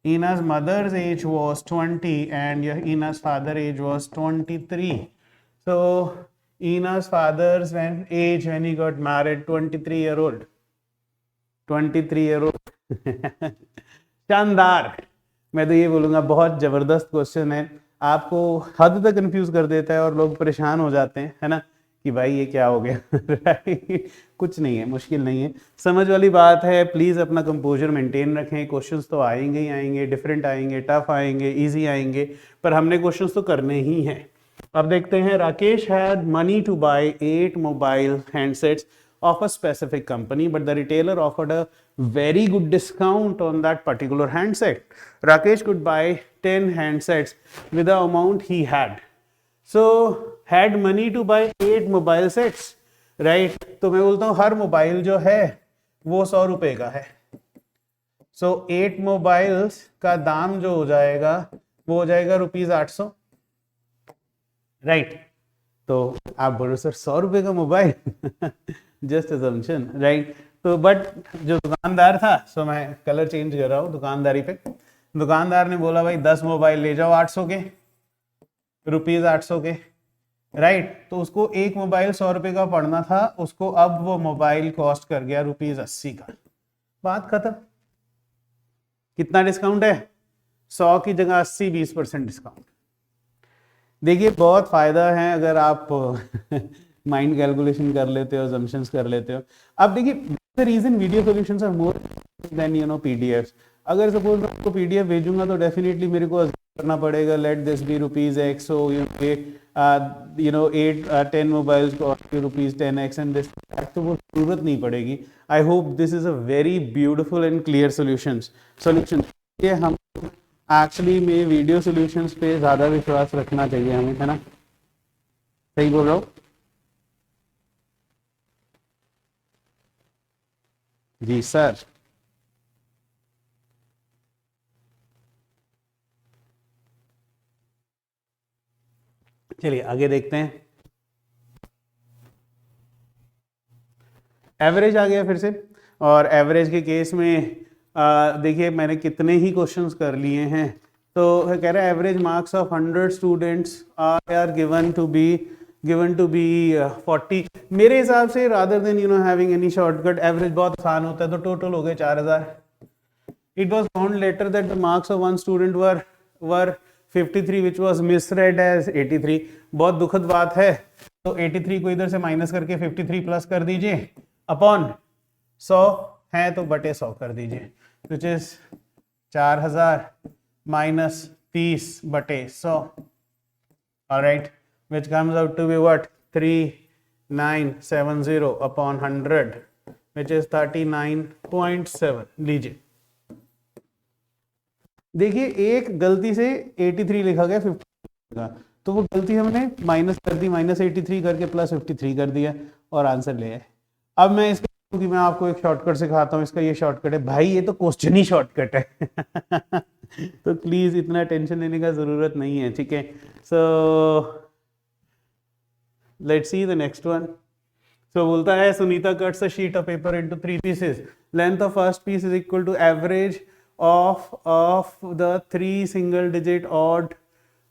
Ina's mother's age was 20 and Ina's father's age was 23. So Ina's father's age when he got married, 23-year-old. 23-year-old. शानदार. मैं तो ये बोलूँगा बहुत ज़बरदस्त question है, आपको हद तक कंफ्यूज कर देता है और लोग परेशान हो जाते हैं, है ना, कि भाई ये क्या हो गया. कुछ नहीं है, मुश्किल नहीं है, समझ वाली बात है. प्लीज़ अपना कंपोजर मेंटेन रखें. क्वेश्चंस तो आएंगे ही आएंगे, डिफरेंट आएंगे, टफ आएंगे, इजी आएंगे, पर हमने क्वेश्चंस तो करने ही हैं. अब देखते हैं. Rakesh had money to buy 8 mobile handsets of a specific company, but the retailer offered a very good discount on that particular handset. Rakesh could buy 10 handsets with the amount he had. So had money to buy 8 mobile sets, right? तो मैं बोलता हूँ हर mobile जो है वो 100 रुपए का है. So 8 मोबाइल्स का दाम जो हो जाएगा वो हो जाएगा ₹800, राइट? तो आप बोलो सर 100 रुपए का मोबाइल. Just assumption, right? तो बट जो दुकानदार था, सो मैं कलर चेंज कर रहा हूँ दुकानदारी पे. दुकानदार ने बोला भाई 10 मोबाइल ले जाओ 800 के, ₹800 के, राइट? तो उसको एक मोबाइल 100 रुपए का पड़ना था, उसको अब वो मोबाइल कॉस्ट कर गया ₹80 का. बात खत्म. कितना डिस्काउंट है? 100 की जगह 80, 20% डिस्काउंट. देखिए बहुत फायदा है अगर आप माइंड कैलकुलेशन कर लेते हो, assumptions कर लेते हो. अब देखिए the reason video solutions are more than PDF. अगर सपोज मैं आपको पीडीएफ भेजूंगा तो डेफिनेटली मेरे को करना पड़ेगा let this be ₹X, so 10 mobiles cost ₹10X and this, तो वो जरूरत नहीं पड़ेगी. I hope this is a very beautiful and clear solution. ये हम एक्चुअली में वीडियो सॉल्यूशंस पे ज़्यादा विश्वास रखना चाहिए हमें, है ना? सही बोल रहा हूँ? जी सर. चलिए आगे देखते हैं. एवरेज आ गया फिर से, और एवरेज के केस में देखिए मैंने कितने ही क्वेश्चंस कर लिए हैं. तो कह रहा है average marks of 100 students are given to be 40. मेरे हिसाब से rather than having any shortcut, average बहुत आसान होता है. तो टोटल हो गए 4000. It was found later that the marks of one student were 53 which was misread as 83. बहुत दुखद बात है. तो 83 को इधर से माइनस करके 53 प्लस कर दीजिए अपॉन 100 है तो बटे 100 कर दीजिए, which is 4000 minus 30 बटे 100, alright, which comes out to be what? 3970 upon 100, which is 39.7. लीजिए देखिए एक गलती से 83 लिखा गया, 50 तो वो गलती हमने माइनस कर दी, -83 करके +53 कर दिया और आंसर ले आए। अब मैं इसका कि मैं आपको एक शॉर्टकट सिखाता हूँ, इसका ये शॉर्टकट है भाई, ये तो क्वेश्चन ही शॉर्टकट है तो प्लीज इतना टेंशन लेने का जरूरत नहीं है, ठीक है। So let's see the next one. So बोलता है Sunita cuts a sheet of paper into 3 pieces, length of first piece is equal to average of the 3 single digit odd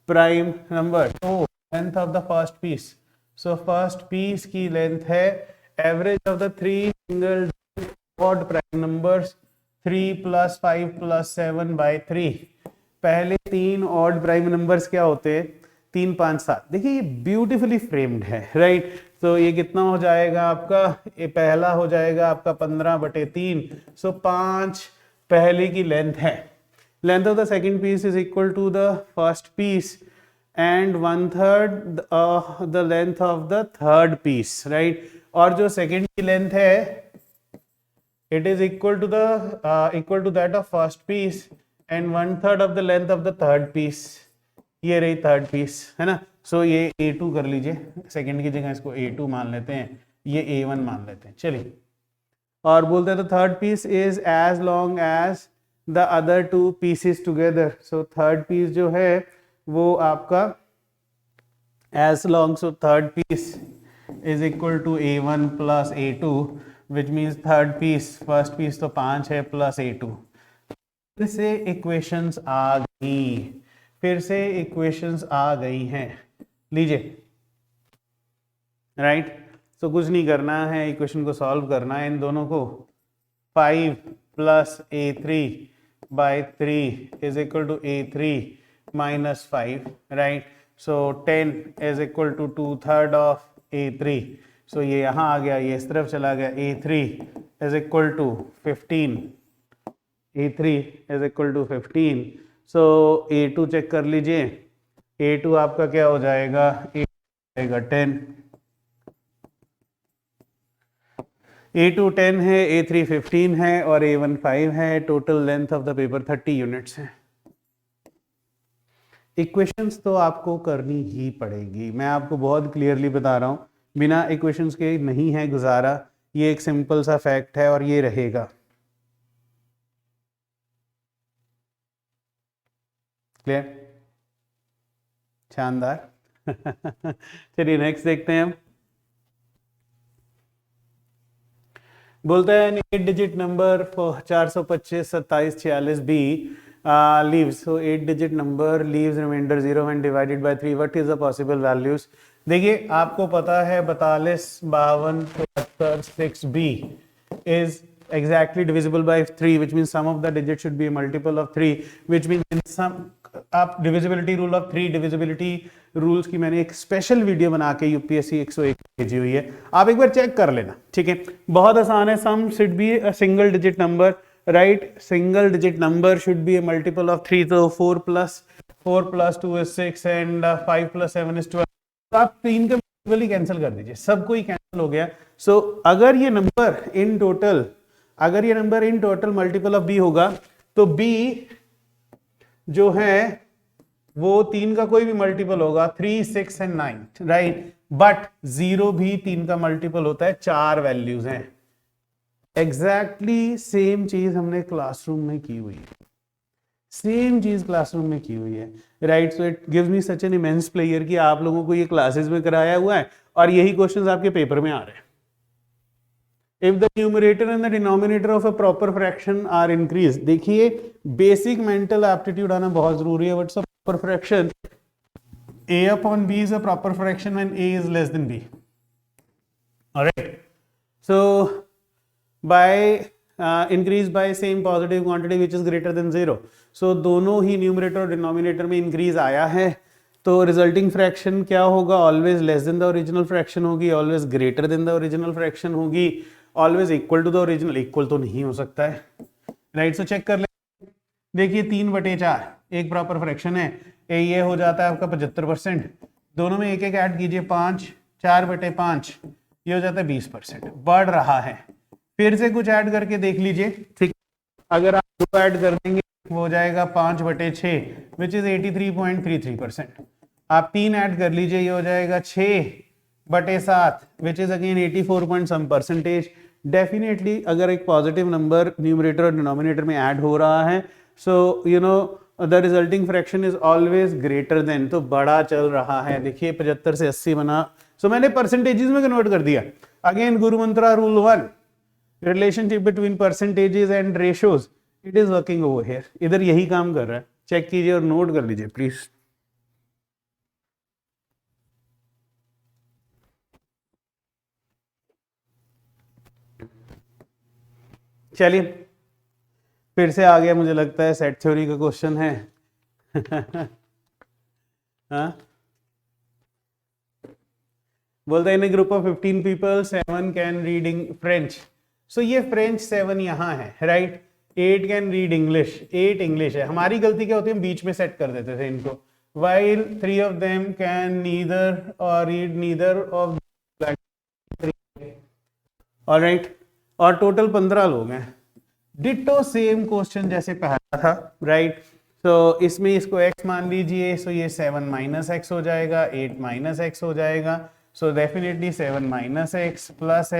prime number. तो length of the first piece, so first piece की length है average of the 3 single odd prime numbers 3 + 5 + 7 / 3। पहले 3 odd prime numbers क्या होते हैं, 3 5 7। देखिए ये beautifully framed है, राइट। तो ये कितना हो जाएगा आपका, ये पहला हो जाएगा आपका 15/3। सो 5 पहले की लेंथ है। Length of the second piece is equal to the first piece and 1/3 the length of the third piece, right. और जो सेकंड की लेंथ है it is equal to that of first piece and 1/3 of the length of the third piece। ये रही third piece, है ना। सो ये A2 कर लीजिए, सेकंड की जगह इसको A2 मान लेते हैं, ये A1 मान लेते हैं, चलिए। और बोलते हैं तो third piece is as long as the other 2 pieces together. So third piece जो है वो आपका as long, so third piece is equal to A1 + A2 which means third piece, first piece तो 5 है + A2। फिर से इक्वेशंस आ गई हैं, लीजिए, राइट। तो कुछ नहीं करना है, इक्वेशन को सॉल्व करना है इन दोनों को। 5 + A3/3 is equal to A3 - 5, right. So 10 is equal to 2/3 of A3। So ये यहाँ आ गया, ये इस तरफ चला गया। A3 is equal to 15, A3 is equal to 15। So A2 check कर लीजिए, A2 आपका क्या हो जाएगा, A 10, A2 10 है, A3 15 है और A1 5 है। Total length of the paper 30 units है। इक्वेशंस तो आपको करनी ही पड़ेगी, मैं आपको बहुत क्लियरली बता रहा हूँ, बिना इक्वेशंस के नहीं है गुजारा। ये एक सिंपल सा फैक्ट है और ये रहेगा। क्लियर, शानदार चलिए नेक्स्ट देखते हैं हम। बोलते हैं 8 digit number 425 27 46 B leaves, so 8 digit number leaves remainder 0 when divided by 3, what is the possible values। देखिए आपको पता है 42 52 73 6B is exactly divisible by 3, which means sum of the digits should be a multiple of 3, which means in some, आप divisibility rule of 3, divisibility rules की मैंने एक special video बना के UPSC 101 भेजी हुई है, आप एक बार चेक कर लेना, ठीक है। बहुत आसान है। Sum should be a single digit number, right. Single digit number should be a multiple of 3, तो 4 + 2 is 6 and 5 + 7 is 12। तो आप 3 का मल्टीपल ही कैंसिल कर दीजिए, सब कोई कैंसिल हो गया। सो अगर ये number in total multiple of B होगा तो B जो है वो 3 का कोई भी मल्टीपल होगा, 3 6 and 9, राइट। बट 0 भी 3 का मल्टीपल होता है, 4 वैल्यूज हैं। एग्जैक्टली सेम चीज हमने क्लासरूम में की हुई है, right. So it gives me such an immense player कि आप लोगों को ये क्लासेस में कराया हुआ है और यही क्वेश्चंस आपके पेपर में आ रहे हैं। If the numerator and the denominator of a proper fraction are increased, देखिए बेसिक मेंटल एप्टीट्यूड आना बहुत जरूरी है। What's a proper fraction? A/B is a proper fraction when A is less than B. Alright. So by increase by same positive quantity which is greater than 0. So दोनों ही numerator और denominator में increase आया है, तो resulting fraction क्या होगा, always less than the original fraction होगी, always greater than the original fraction होगी, always equal to the original. Equal तो नहीं हो सकता है, राइट। सो चेक कर ले, देखिए 3/4 एक प्रॉपर फ्रैक्शन है, ये हो जाता है आपका 75%। दोनों में एक एक ऐड कीजिए, 5 4/5 ये हो जाता है 20%, बढ़ रहा है। फिर से कुछ ऐड करके देख लीजिए, ठीक। अगर आप 2 ऐड कर देंगे वो हो जाएगा 5/6 विच इज 83.33%। आप 3 ऐड कर लीजिए, ये हो जाएगा 6/7 which is again 84 point some percentage. Definitely अगर एक पॉजिटिव नंबर न्यूमरेटर और डिनोमिनेटर में ऐड हो रहा है, so you know the resulting fraction is always greater than, तो बड़ा चल रहा है। देखिए 75 से 80 बना, सो मैंने परसेंटेजेस में कन्वर्ट कर दिया। Again guru mantra rule 1, relationship between percentages and ratios, it is working over here. इधर यही काम कर रहा है, चेक कीजिए और नोट कर लीजिए प्लीज। चलिए फिर से आ गया, मुझे लगता है सेट थ्योरी का क्वेश्चन है। हाँ, बोलते हैं in group of 15 people 7 can reading French. So ये फ्रेंच 7 यहाँ है, right. 8 can read English, 8 English है। हमारी गलती क्या होती है, हम बीच में सेट कर देते थे इनको। while 3 of them can neither or read neither of all right, और टोटल 15 लोग हैं। डिटो सेम क्वेश्चन जैसे पहला था, राइट। तो इसमें इसको x मान लीजिए, सो ये 7 माइनस एक्स हो जाएगा, 8 माइनस एक्स हो जाएगा। So definitely 7 minus x plus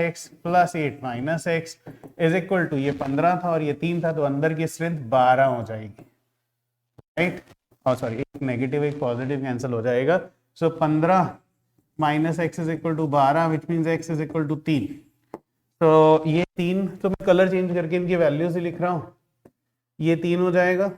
8 minus x is equal to, ये 15 था और ये 3 था, तो अंदर की स्ट्रेंथ 12 हो जाएगी, राइट। और सॉरी, एक नेगेटिव एक पॉजिटिव कैंसिल हो जाएगा। So 15 minus x is equal to 12 which means x is equal to 3। तो ये 3, तो मैं कलर चेंज करके इनकी वैल्यूज ही लिख रहा हूँ। ये 3 हो जाएगा,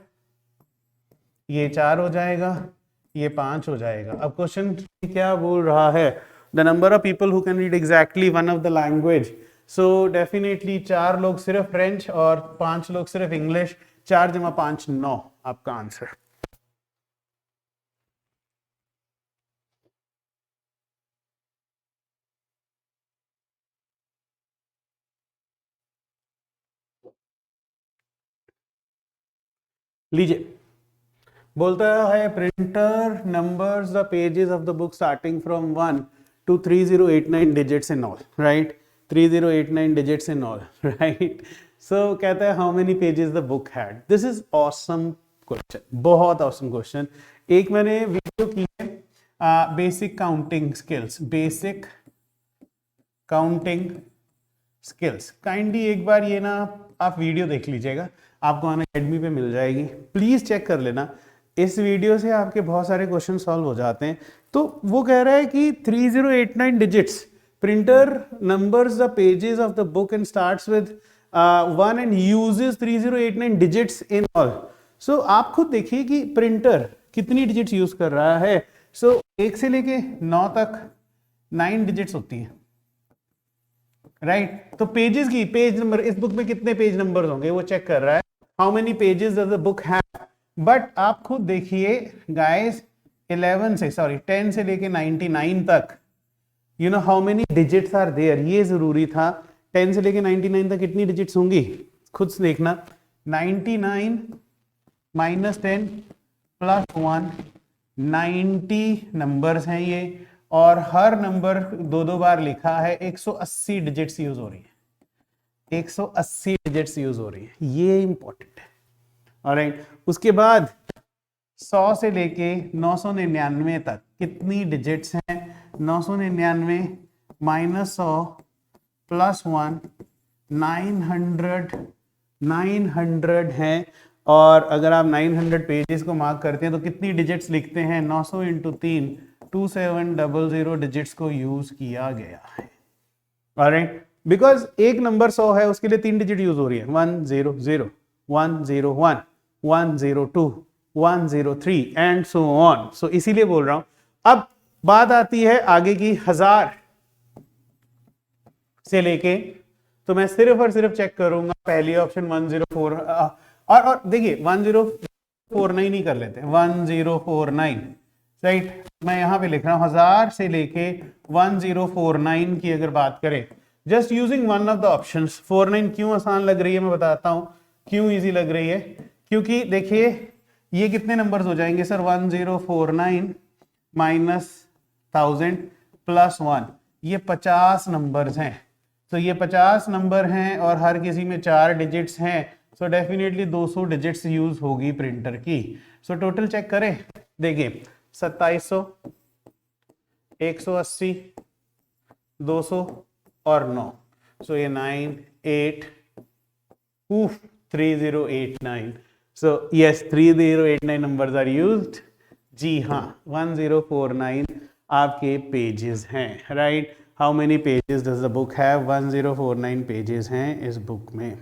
ये 4 हो जाएगा, ये 5 हो जाएगा। अब क्वेश्चन क्या बोल रहा है, the number of people who can read exactly one of the language. So definitely 4 लोग सिर्फ फ्रेंच और 5 लोग सिर्फ इंग्लिश। 4 जमा 5 9 आपका आंसर। लीजिए, बोलता है printer numbers the pages of the book starting from 1 to 3089 digits in all, right. 3089 digits in all, right. So कहता है how many pages the book had. This is awesome question, बहुत awesome question. एक मैंने video की है, basic counting skills, basic counting skills. Kindly एक बार ये ना आप वीडियो देख लीजिएगा, आपको अनअकैडमी पे मिल जाएगी, प्लीज चेक कर लेना। इस वीडियो से आपके बहुत सारे क्वेश्चन सॉल्व हो जाते हैं। तो वो कह रहा है कि 3089 digits, printer numbers the pages of the book and starts with 1 and uses 3089 digits in all. So आप खुद देखिए कि प्रिंटर कितनी डिजिट्स यूज कर रहा है। सो 1 से लेके 9 तक 9 डिजिट्स होती हैं, राइट। तो पेजेस की पेज नंबर, इस बुक में कितने पेज नंबर होंगे वो चेक कर रहा है, how many pages does the book have. But आप खुद देखिए गाइस, 11 से सॉरी 10 से लेके 99 तक, you know how many digits are there, ये जरूरी था। 10 से लेके 99 तक कितनी डिजिट्स होंगी खुद से देखना। 99 माइनस 10 प्लस 1, 90 नंबर्स हैं ये, और हर नंबर 2-2 बार लिखा है। 180 डिजिट्स यूज हो रही है, 180 डिजिट्स यूज हो रही है, ये इंपॉर्टेंट है। ऑलराइट, उसके बाद 100 से लेके 999 तक कितनी डिजिट्स हैं। 999 माइनस 100 प्लस 1, 900 है। और अगर आप 900 पेजेस को मार्क करते हैं तो कितनी डिजिट्स लिखते हैं, 900 इंटू 3, 2700 डिजिट्स को यूज किया गया है। ऑलराइट, बिकॉज एक नंबर 100 है, उसके लिए 3 डिजिट यूज हो रही है, 100, 101, 102, 103 एंड सो ऑन। सो इसीलिए बोल रहा हूं। अब बात आती है आगे की 1000 से लेके, तो मैं सिर्फ और सिर्फ चेक करूंगा पहली ऑप्शन 104, और देखिए 1049 ही कर लेते हैं, 1049, राइट। मैं यहां पे लिख रहा हूं 1000 से लेके 1049 की अगर बात करें, just using one of the options. 49 क्यों आसान लग रही है मैं बताता हूं, क्यों इजी लग रही है। क्योंकि देखिए ये कितने नंबर्स हो जाएंगे सर, 1049 माइनस 1000 प्लस 1, ये 50 नंबर्स हैं। तो ये 50 नंबर हैं और हर किसी में 4 डिजिट्स हैं। सो डेफिनेटली 200 डिजिट्स यूज होगी प्रिंटर की। सो टोटल चेक करें, देखिए 2700, 180, 200 और 9. So ये 9, 8, 3089. So yes, 3089 numbers are used. जी हाँ, 1049 आपके पेजेस हैं, right. How many pages does the book have? 1049 pages हैं इस बुक में.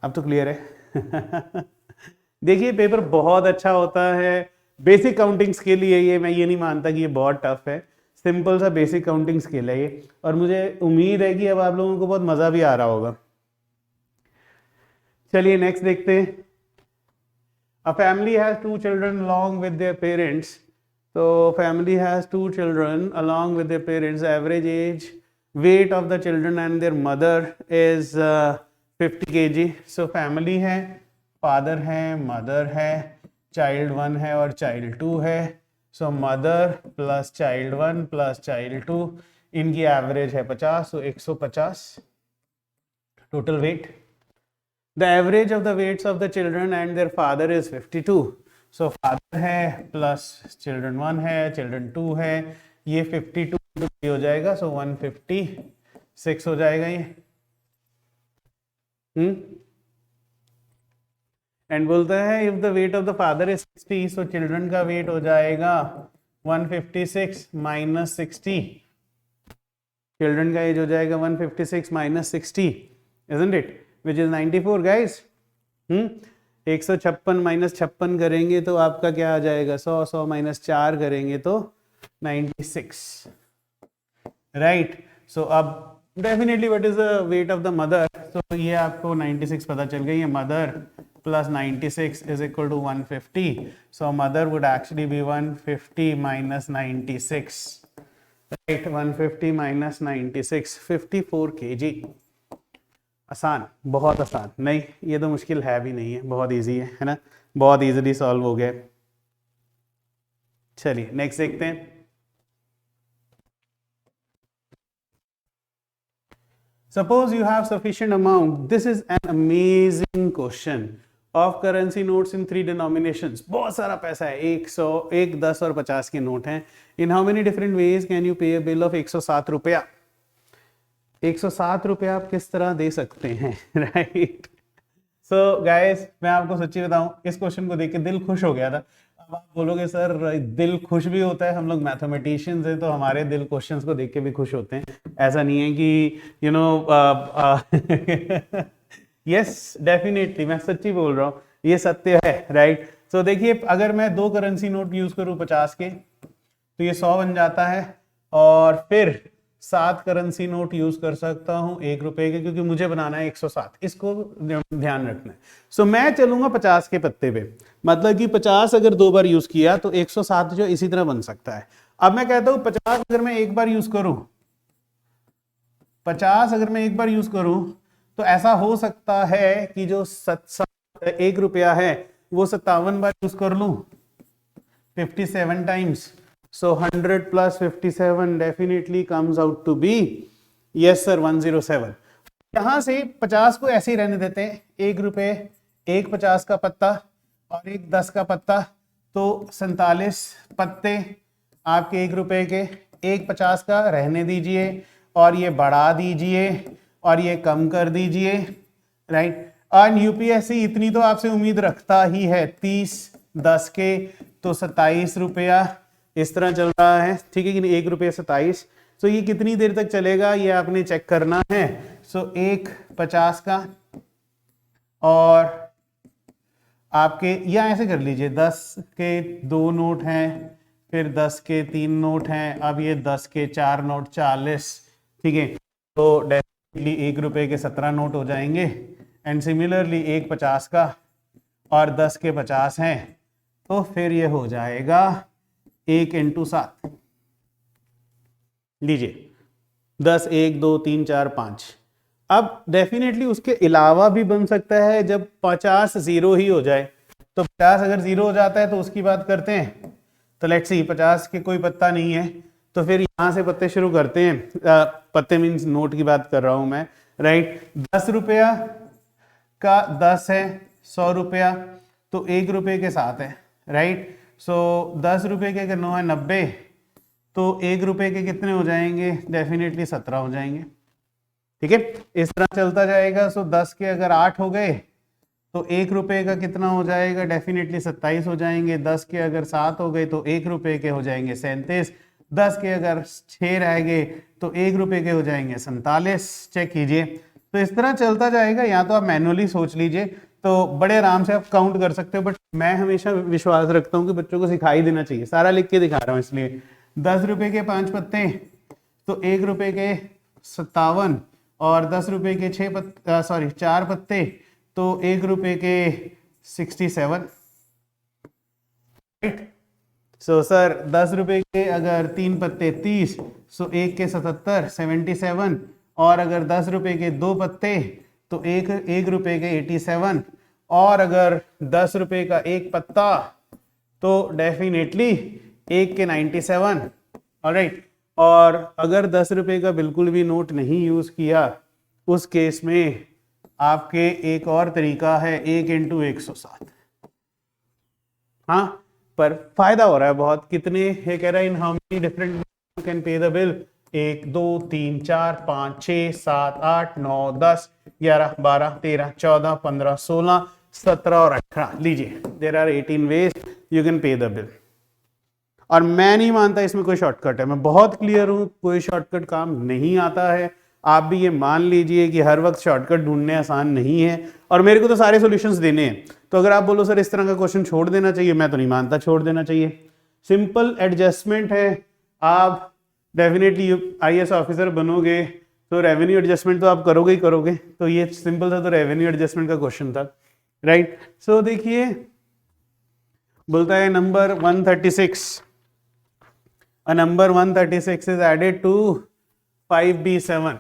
अब तो क्लियर है. देखिए पेपर बहुत अच्छा होता है बेसिक काउंटिंग्स के लिए. ये मैं ये नहीं मानता कि ये बहुत टफ है. सिंपल सा बेसिक काउंटिंग स्किल है ये, और मुझे उम्मीद है कि अब आप लोगों को बहुत मजा भी आ रहा होगा. चलिए नेक्स्ट देखते हैं. A family has 2 children along with their parents. So family has 2 children along with their parents. Average age, weight of the children and their mother is 50 kg. So family है, father है, mother है, child 1 है और child 2 है. So mother plus child 1 plus child 2, इनकी average है 50. So 150 total weight. The average of the weights of the children and their father is 52. So father है plus children 1 है, children 2 है, ये 52 हो जाएगा. So 156 हो जाएगा ये. एंड बोलता है if the weight of the father is 60, so children का weight हो जाएगा 156 minus 60. Children का एज हो जाएगा 156 minus 60, isn't it? Which is 94 guys. 156 minus 56 करेंगे तो आपका क्या आ जाएगा? 100 माइनस 4 करेंगे तो 96, राइट. सो अब definitely what is the weight of the mother? तो ये आपको 96 पता चल गई है. Mother plus 96 is equal to 150. So mother would actually be 150 minus 96, right. 150 minus 96, 54 kg. आसान, बहुत आसान. नहीं, ये तो मुश्किल है भी नहीं है, बहुत इजी है ना. बहुत इजीली सॉल्व हो गया. चलिए नेक्स्ट देखते हैं. Suppose you have sufficient amount. This is an amazing question of currency notes in 3 denominations. बहुत सारा पैसा है. 100, 1, 10 और 50 के नोट हैं. In how many different ways can you पे अ बिल ऑफ 107 रुपया? 107 रुपया आप किस तरह दे सकते हैं, राइट. सो गाइस, मैं आपको सच्ची बताऊं, इस क्वेश्चन को देख के दिल खुश हो गया था. अब आप बोलोगे सर दिल खुश भी होता है, हम लोग मैथमेटिशियंस हैं तो हमारे दिल क्वेश्चंस को देख के भी खुश होते हैं. ऐसा नहीं है कि यू नो. यस डेफिनेटली, मैं सच्ची बोल रहा हूँ, ये सत्य है, राइट. सो देखिए, अगर मैं 2 करेंसी नोट यूज करूँ 50 के, तो ये 100 बन जाता है. और फिर 7 करेंसी नोट यूज कर सकता हूं 1 रुपए के, क्योंकि मुझे बनाना है 107. इसको ध्यान रखना है. सो मैं चलूंगा 50 के पत्ते पे. मतलब कि 50 अगर 2 बार यूज किया तो 107 जो इसी तरह बन सकता है. अब मैं कहता हूं 50 अगर मैं एक बार यूज करूं, 50 अगर मैं एक बार यूज करूं, तो ऐसा हो सकता है कि जो 1 रुपया है वो 57 बार यूज कर लूं, 57 times. So 100 plus 57 definitely comes out to be, yes sir, 107. यहां से 50 को ऐसे ही रहने देते हैं. 1 रुपए, 1 50 का पत्ता और 1 10 का पत्ता, तो 47 पत्ते आपके 1 रुपए के. 1 50 का रहने दीजिए और ये बढ़ा दीजिए और ये कम कर दीजिए, राइट. और यूपीएससी इतनी तो आपसे उम्मीद रखता ही है. 30 10 के तो 27 रुपया इस तरह चल रहा है, ठीक है कि नहीं. 1 रुपये 27. सो ये कितनी देर तक चलेगा ये आपने चेक करना है. सो 1 50 का और आपके या ऐसे कर लीजिए, 10 के 2 नोट हैं, फिर 10 के 3 नोट हैं, अब ये 10 के 4 नोट, 40, ठीक है. तो डेफिनेटली 1 रुपये के 17 नोट हो जाएंगे. एंड सिमिलरली 1 50 का और 10 के 50 हैं, तो फिर ये हो जाएगा 1 × 7. लीजिए 10, 1, 2, 3, 4, 5. अब डेफिनेटली उसके अलावा भी बन सकता है जब 50 जीरो ही हो जाए. तो 50 अगर जीरो हो जाता है तो उसकी बात करते हैं. तो लेट्स सी, 50 के कोई पत्ता नहीं है, तो फिर यहां से पत्ते शुरू करते हैं. पत्ते मीन्स नोट की बात कर रहा हूं मैं, राइट. 10 रुपया का 10 है, 100 रुपया तो 1 रुपये के 7 है, राइट. सो 10 रुपये के अगर 9 है 90, तो 1 रुपये के कितने हो जाएंगे? डेफिनेटली 17 हो जाएंगे। ठीक है, इस तरह चलता जाएगा। सो 10 के अगर 8 हो गए तो 1 रुपये का कितना हो जाएगा? डेफिनेटली 27 हो जाएंगे। 10 के अगर 7 हो गए तो 1 रुपये के हो जाएंगे 37। 10 के अगर 6 रह गए तो 1 रुपये के हो जाएंगे 47। चेक कीजिए। तो इस तरह चलता जाएगा, या तो आप मैनुअली सोच लीजिए तो बड़े आराम से आप काउंट कर सकते हो, बट मैं हमेशा विश्वास रखता हूँ कि बच्चों को सिखाई देना चाहिए। सारा लिख के दिखा रहा हूँ इसलिए। 10 रुपये के 5 पत्ते तो 1 रुपये के 57, और 10 रुपये के 4 पत्ते तो 1 रुपये के 67। राइट। सो सर 10 रुपये के अगर 3 पत्ते 30, सो 1 के 77 77, और अगर 10 रुपये के 2 पत्ते तो 1 रुपये के 87, और अगर 10 रुपये का 1 पत्ता तो डेफिनेटली 1 के 97। ऑलराइट। और अगर 10 रुपये का बिल्कुल भी नोट नहीं यूज किया, उस केस में आपके एक और तरीका है 1 इंटू 107। हाँ, पर फायदा हो रहा है बहुत। कितने ये कह रहा है, in how many different you can pay the bill? 1 2 3 4 5 6 7 8 9 10 11 12 13 14 15 16 17 और 18। लीजिए, there are 18 ways you can pay the bill. और मैं नहीं मानता इसमें कोई शॉर्टकट है, मैं बहुत क्लियर हूं, कोई शॉर्टकट काम नहीं आता है। आप भी ये मान लीजिए कि हर वक्त शॉर्टकट ढूंढने आसान नहीं है, और मेरे को तो सारे सॉल्यूशंस देने हैं। तो अगर आप बोलो सर इस तरह का क्वेश्चन छोड़ देना चाहिए, मैं तो नहीं मानता छोड़ देना चाहिए। सिंपल एडजस्टमेंट है। आप डेफिनेटली IAS ऑफिसर बनोगे तो रेवेन्यू एडजस्टमेंट तो आप करोगे ही करोगे। तो ये सिंपल था, तो रेवेन्यू एडजस्टमेंट का क्वेश्चन था। राइट। सो देखिए, बोलता है number 136, a number 136 is added to 5B7।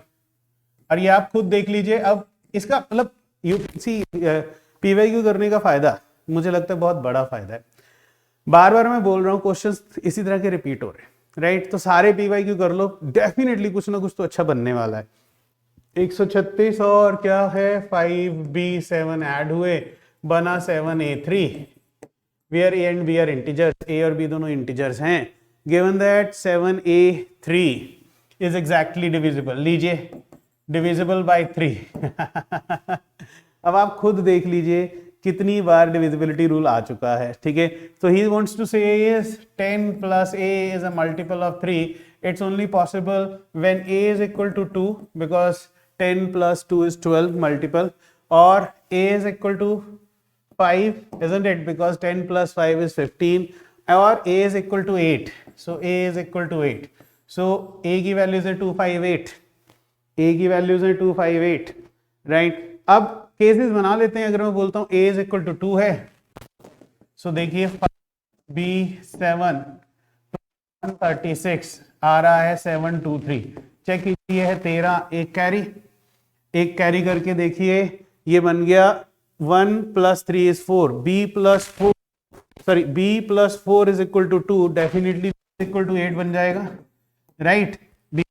और ये आप खुद देख लीजिए। अब इसका मतलब यूपीसी PYQ करने का फायदा मुझे लगता है बहुत बड़ा फायदा है। बार बार मैं बोल रहा हूँ, क्वेश्चंस इसी तरह के रिपीट हो रहे हैं। राइट। तो सारे PYQ कर लो, डेफिनेटली कुछ ना कुछ तो अच्छा बनने वाला है। 136 और क्या है 5B7 ऐड हुए, बना 7A3, where A and B are integers, A और B दोनों इंटीजर्स हैं। Given that 7A3 is exactly divisible, लीजिए divisible by 3। अब आप खुद देख लीजिए कितनी बार डिविजिबिलिटी रूल आ चुका है। ठीक है, so he wants to say is 10 plus A is a multiple of 3. It's only possible when A is equal to 2, because 10 plus 2 is 12 multiple, or A is equal to 5, isn't it? Because 10 plus 5 is 15, or A is equal to 8. So A is equal to 8. So A की values है 258, A की values है 258। Right. अब cases बना लेते हैं। अगर मैं बोलता हूँ A is equal to 2 है, सो देखिए 5B7 136 आ रहा है 723। चेक कीजिए, है 13, एक कैरी करके देखिए, ये बन गया 1 plus 3 is 4, B plus 4 is equal to 2, definitely equal to 8 बन जाएगा। राइट। B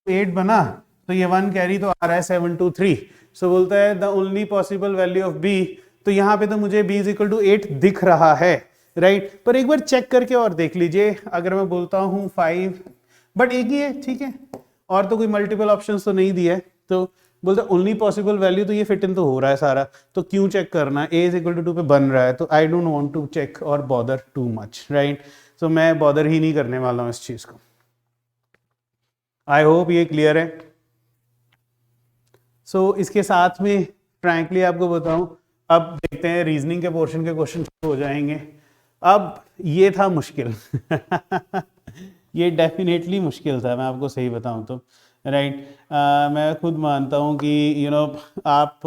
8 बना तो ये 1 कैरी तो आ रहा है 723। सो बोलता है the only possible value of B, तो यहाँ पे तो मुझे B इज इक्वल टू 8 दिख रहा है। राइट। पर एक बार चेक करके और देख लीजिए। अगर मैं बोलता हूँ 5, बट एक ही है, ठीक है, और तो कोई मल्टीपल ऑप्शंस तो नहीं दिया है, तो बोलते ओनली पॉसिबल वैल्यू, तो ये फिट इन तो हो रहा है सारा, तो क्यों चेक करना? A इज इक्वल टू 2 पे बन रहा है, तो I don't want to check और bother too much. Right. So मैं बॉदर ही नहीं करने वाला हूँ इस चीज को। आई होप ये क्लियर है। सो इसके साथ में फ्रैंकली आपको बताऊं, अब देखते हैं रीजनिंग के पोर्शन के क्वेश्चन हो जाएंगे। अब ये था मुश्किल ये डेफिनेटली मुश्किल था, मैं आपको सही बताऊं तो। राइट। मैं खुद मानता हूं कि आप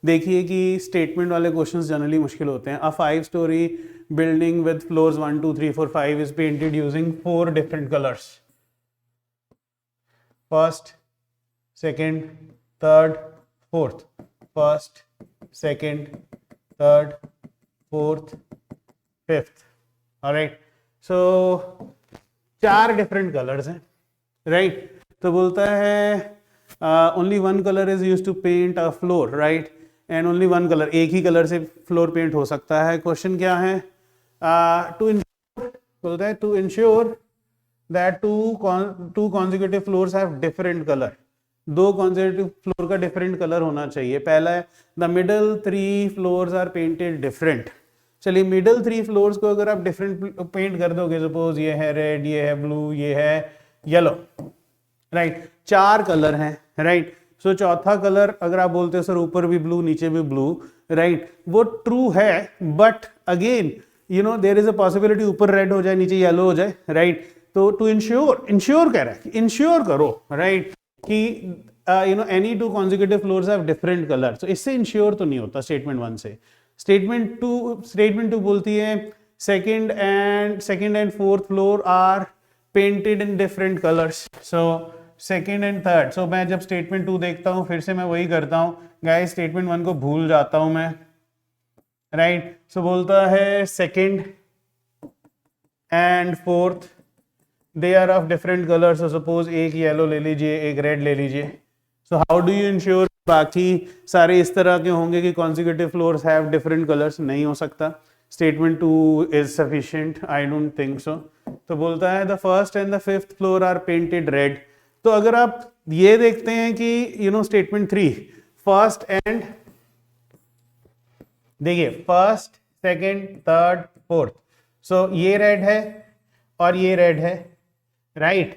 देखिए कि स्टेटमेंट वाले क्वेश्चंस जनरली मुश्किल होते हैं। A 5 story building with floors 1 2 3 4 5 is painted using 4 different colours, first, second, third, fourth, first, second, third, fourth, fifth. Alright. So 4 different colours हैं। राइट। तो बोलता है only 1 colour is used to paint a floor. Right. And only 1 colour, एक ही colour से floor paint हो सकता है। क्वेश्चन क्या है? टू इंश्योर बोलता है to ensure that two consecutive floors have different colour, दो कॉन्जिक्यूटिव फ्लोर का डिफरेंट कलर होना चाहिए। पहला है the middle 3 floors are painted different. चलिए मिडल 3 फ्लोर्स को अगर आप डिफरेंट पेंट कर दोगे, सपोज ये है रेड, ये है ब्लू, ये है येलो, राइट, 4 कलर हैं, राइट। सो चौथा कलर अगर आप बोलते हो सर ऊपर भी ब्लू नीचे भी ब्लू, राइट, वो ट्रू है, but again you know there is a possibility ऊपर रेड हो जाए नीचे येलो हो जाए, राइट। तो टू इंश्योर कह रहा है कि इंश्योर करो, राइट, कि you no any two consecutive floors have different colour. तो इससे इंश्योर तो नहीं होता स्टेटमेंट 1 से। स्टेटमेंट टू बोलती है second and fourth floor are painted in different colours. So second and third, so मैं जब स्टेटमेंट 2 देखता हूं फिर से मैं वही करता हूं गाइस, स्टेटमेंट 1 को भूल जाता हूं मैं, राइट। सो बोलता है second and fourth they are of different colour. So suppose एक येलो ले लीजिए, एक रेड ले लीजिए। So how do you ensure बाकी सारे इस तरह के होंगे कि consecutive floors have different colours? नहीं हो सकता। Statement 2 is sufficient? I don't think so. तो बोलता है the first and the fifth floor are painted red. तो अगर आप ये देखते हैं कि you no statement 3 first and, देखिए फर्स्ट सेकंड थर्ड फोर्थ, सो ये रेड है और ये रेड है, राइट।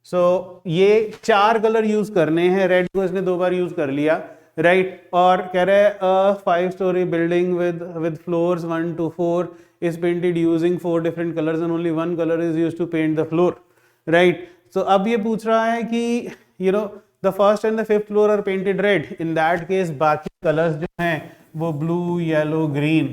सो ये 4 कलर यूज करने हैं, रेड को इसने 2 बार यूज कर लिया, राइट। और कह रहे हैं a 5 story building with floors 1 to 4 is painted using 4 different colors and only 1 color is used to paint the floor, right। So अब ये पूछ रहा है कि you know the first and the fifth floor are painted red, in that case बाकी colors जो हैं वो blue, yellow, green।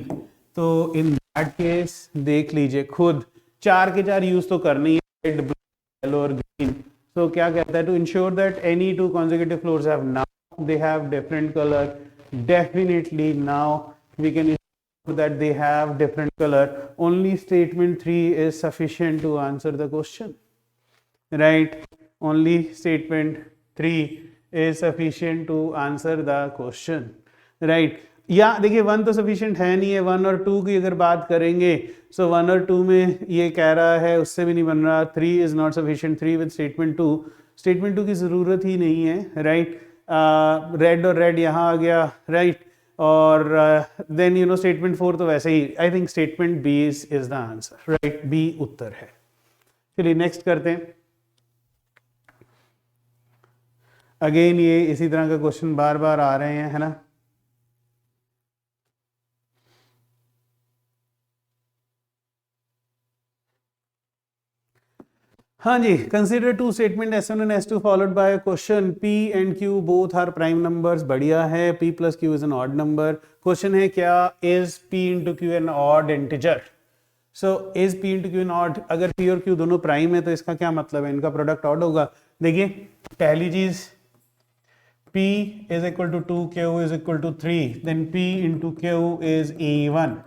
तो in that case देख लीजिए खुद 4 के 4 यूज तो करनी है, red, blue, yellow और green। So क्या कहता है to ensure that any 2 consecutive floors have now they have different color, definitely now we can ensure that they have different color, only statement 3 is sufficient to answer the question, right। only statement 3 is sufficient to answer the question, right। या देखिए 1 तो sufficient है नहीं है, 1 और 2 की अगर बात करेंगे सो 1 और 2 में ये कह रहा है उससे भी नहीं बन रहा, 3 is not sufficient, 3 with statement 2, statement 2 की ज़रूरत ही नहीं है, राइट। रेड और रेड यहाँ आ गया, राइट। और देन यू नो स्टेटमेंट 4 तो वैसे ही, I think statement B is the answer, right, B उत्तर है। चलिए नेक्स्ट करते हैं। अगेन ये इसी तरह का क्वेश्चन बार बार आ रहे हैं, है ना। हाँ जी, consider 2 statement S1 and S2 followed by question P and Q both are prime numbers. बढ़िया है, P plus Q is an odd number. Question है क्या is P into Q an odd integer. So is P into Q an odd, अगर P और Q दोनों prime है तो इसका क्या मतलब है, इनका प्रोडक्ट ऑड होगा। देखिए पहली चीज P is equal to 2, Q is equal to 3, then P into Q is even।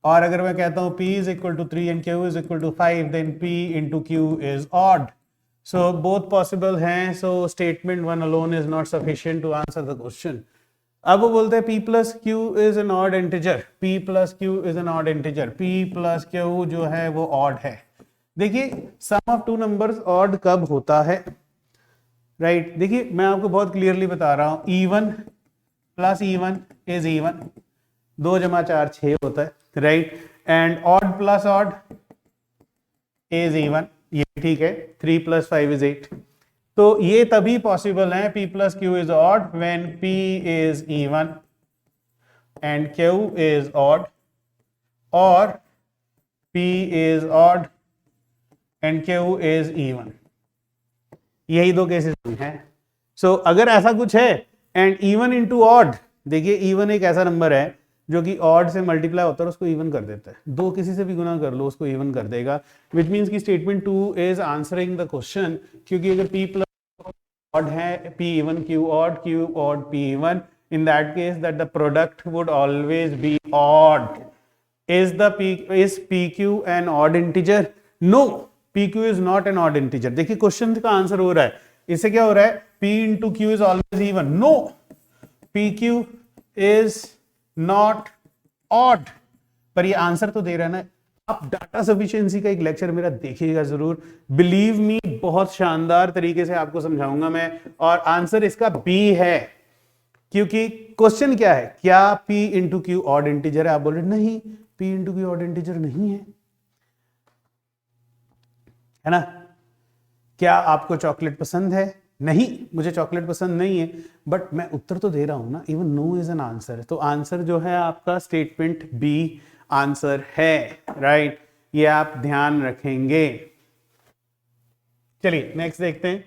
और अगर मैं कहता हूं P is equal to 3 and Q is equal to 5, then P into Q is odd। So both possible हैं, so statement 1 alone is not sufficient to answer the question। अब वो बोलते हैं P plus Q is an odd integer, P plus Q is an odd integer, P plus Q जो है वो odd है। देखिए sum of 2 numbers odd कब होता है, राइट। देखिए मैं आपको बहुत क्लियरली बता रहा हूं, even plus even is even, 2 जमा 4 6 होता है, right. And odd plus odd is even, ये ठीक है, 3 plus 5 is 8। तो ये तभी पॉसिबल है P plus Q is odd when P is even and Q is odd, और P is odd and Q is even। यही 2 केसेस हैं। सो अगर ऐसा कुछ है एंड इवन इंटू ऑड, देखिए इवन एक ऐसा नंबर है जो कि ऑड से मल्टीप्लाई होता है उसको इवन कर देता है, 2 किसी से भी गुना कर लो उसको इवन कर देगा, विच मीन्स कि statement 2 is answering the question. क्योंकि अगर P प्लस ऑड है, P even Q odd P even, in that case that the product would always be odd। is PQ an odd integer? No, PQ is not an odd integer। देखिए question का answer हो रहा है, इससे क्या हो रहा है, P into Q is always even। No, PQ is not odd, पर ये आंसर तो दे रहा है ना, आप डाटा सफिशिएंसी का एक लेक्चर मेरा देखिएगा जरूर, बिलीव मी, बहुत शानदार तरीके से आपको समझाऊंगा मैं। और आंसर इसका बी है, क्योंकि क्वेश्चन क्या है, क्या p into Q odd integer है? आप बोल रहे नहीं, p into Q odd integer नहीं है ना? क्या आपको चॉकलेट पसंद है? नहीं, मुझे चॉकलेट पसंद नहीं है, बट मैं उत्तर तो दे रहा हूं ना, even know is an answer. तो आंसर जो है आपका स्टेटमेंट बी आंसर है, राइट? ये आप ध्यान रखेंगे। चलिए नेक्स्ट देखते हैं।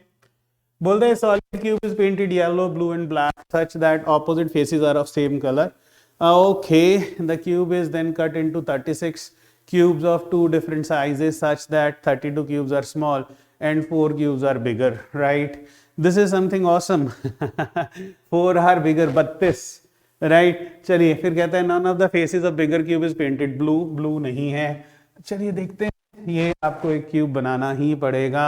बोलते हैं solid cube is painted yellow, blue and black such that opposite faces are of same colour. Okay, the cube is then cut into 36 cubes of two different sizes such that 32 cubes are small and 4 cubes are bigger, right? This is something awesome. 4 are bigger, 32, right? चलिए फिर कहता है none of the faces of bigger cube is painted blue, blue नहीं है। चलिए देखते हैं, ये आपको एक क्यूब बनाना ही पड़ेगा।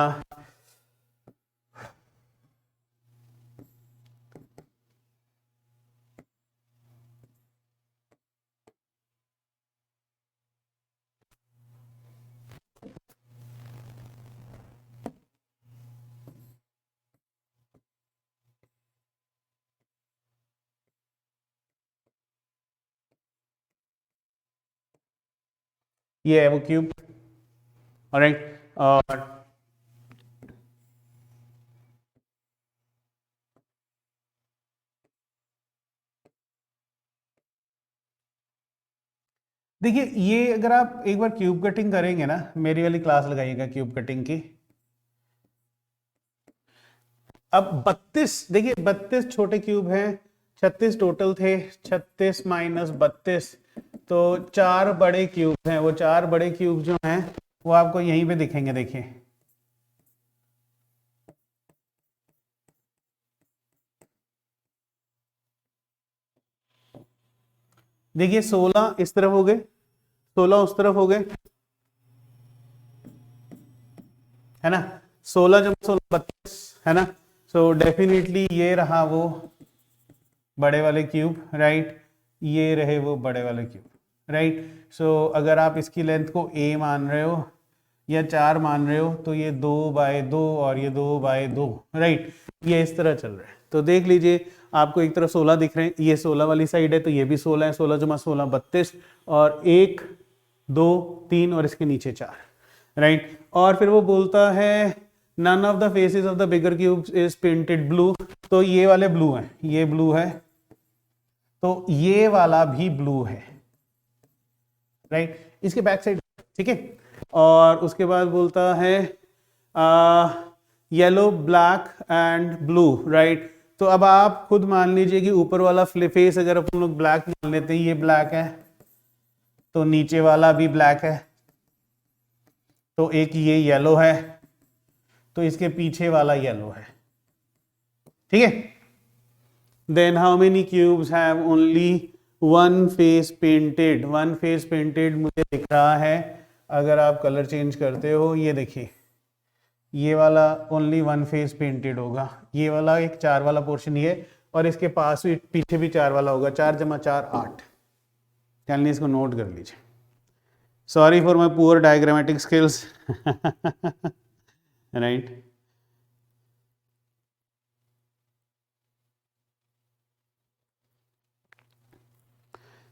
ये है वो क्यूब, ऑलराइट। और देखिए, ये अगर आप एक बार क्यूब कटिंग करेंगे ना, मेरी वाली क्लास लगाइएगा क्यूब कटिंग की। अब 32, देखिए 32 छोटे क्यूब हैं, 36 टोटल थे, 36 माइनस 32, तो 4 बड़े क्यूब हैं। वो 4 बड़े क्यूब जो हैं वो आपको यहीं पे दिखेंगे। देखिए देखिए 16 इस तरफ हो गए, 16 उस तरफ हो गए, है ना? 16 जमा 16 32, है ना? सो डेफिनेटली ये रहा वो बड़े वाले क्यूब, राइट? ये रहे वो बड़े वाले क्यूब, राइट? सो अगर आप इसकी लेंथ को a मान रहे हो या 4 मान रहे हो, तो ये 2/2 और ये 2/2, राइट? ये इस तरह चल रहा है। तो देख लीजिए, आपको एक तरफ 16 दिख रहे हैं, ये 16 वाली साइड है, तो ये भी 16 है, 16 जमा 16 32, और 1 2 3 और इसके नीचे 4, राइट? और फिर वो बोलता है none of the faces of the bigger cubes is painted blue. तो ये वाले ब्लू हैं, ये ब्लू है, तो ये वाला भी ब्लू है, राइट? इसके बैक साइड, ठीक है? और उसके बाद बोलता है yellow black and blue, right? तो अब आप खुद मान लीजिए कि ऊपर वाला फेस अगर अपन लोग ब्लैक मान लेते हैं, ये ब्लैक है, तो नीचे वाला भी ब्लैक है, तो एक ये येलो है, तो इसके पीछे वाला येलो है, ठीक है? Then how many cubes have only one face painted? One face painted मुझे दिख रहा है, अगर आप कलर चेंज करते हो, ये देखिए, ये वाला ओनली वन फेस पेंटेड होगा, ये वाला एक 4 वाला पोर्शन ये, और इसके पास भी पीछे भी 4 वाला होगा। 4 जमा 4 8। चलिए इसको नोट कर लीजिए। Sorry for my poor diagrammatic skills, right?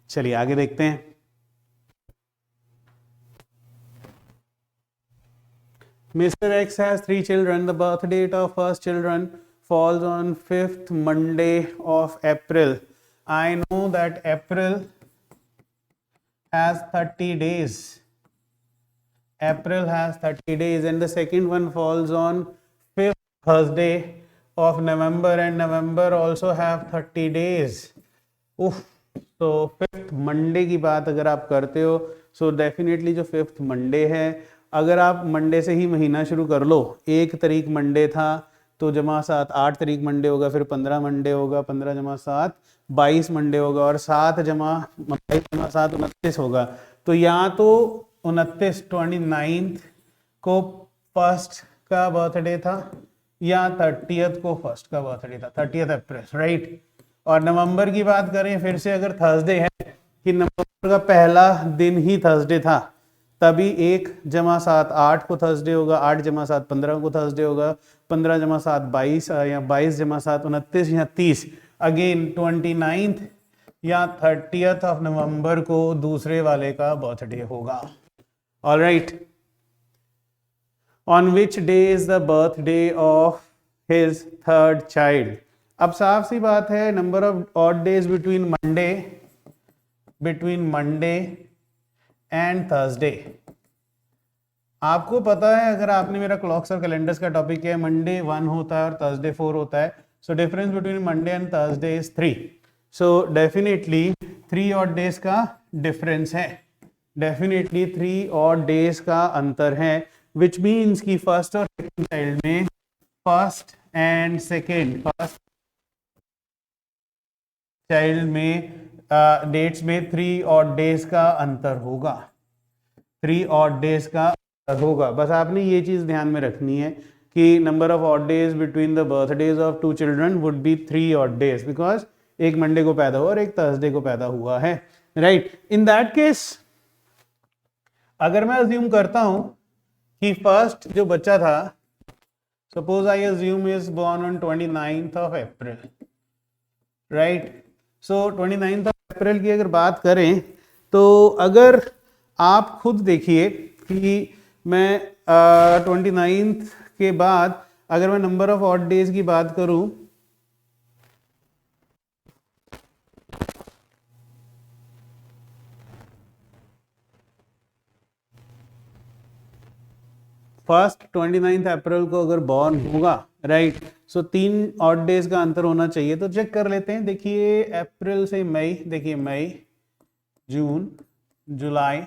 चलिए आगे देखते हैं। Mr. X has 3 children. The birth date of first children falls on 5th Monday of April. I know that April has 30 days. April has 30 days, and the second one falls on 5th Thursday of November, and November also have 30 days. उफ, तो 5th Monday की बात अगर आप करते हो, so definitely जो 5th Monday है, अगर आप मंडे से ही महीना शुरू कर लो, 1 तारीख मंडे था, तो जमा 7 8 तारीख मंडे होगा, फिर 15 मंडे होगा, 15 जमा 7 22 मंडे होगा, और 7 जमा 22 जमा 7 29 होगा। तो या तो 29 को फर्स्ट का बर्थडे था, या 30th को फर्स्ट का बर्थडे था, 30th अप्रैल, राइट? और नवंबर की बात करें फिर से, अगर थर्सडे है कि नवंबर का पहला दिन ही थर्सडे था, तभी 1 जमा 7 8 को थर्सडे होगा, 8 जमा 7 15 को थर्सडे होगा, 15 जमा 7 22 या 22 जमा 7 29 या 30। अगेन 29 या 30th ऑफ नवंबर को दूसरे वाले का बर्थडे होगा। Alright, on which day is the birthday of his third child. अब साफ सी बात है, number of odd days between Monday and Thursday. आपको पता है, अगर आपने मेरा क्लॉक्स और कैलेंडर्स का टॉपिक किया है, मंडे 1 होता है और थर्सडे 4 होता है। So difference between Monday and Thursday is 3। So definitely 3 odd days का डिफरेंस है, डेफिनेटली 3 ऑड डेज का अंतर है, विच मीन्स कि फर्स्ट और सेकेंड चाइल्ड में, फर्स्ट चाइल्ड में डेट्स में 3 ऑड डेज का अंतर होगा, 3 ऑड डेज का अंतर होगा। बस आपने ये चीज ध्यान में रखनी है कि number of odd days between the birthdays of 2 children would be 3 odd days, because एक मंडे को पैदा हुआ और एक थर्सडे को पैदा हुआ है, राइट। इन दैट केस अगर मैं अज्यूम करता हूं कि फर्स्ट जो बच्चा था, suppose I assume is born on 29th of April, right. So 29th of April की अगर बात करें तो अगर आप खुद देखिए कि मैं 29th के बाद अगर मैं नंबर ऑफ ऑड डेज की बात करूं, फर्स्ट 29th अप्रैल को अगर बॉर्न होगा, राइट, सो 3 ऑड डेज का अंतर होना चाहिए। तो चेक कर लेते हैं। देखिए अप्रैल से मई, देखिए मई, जून, जुलाई,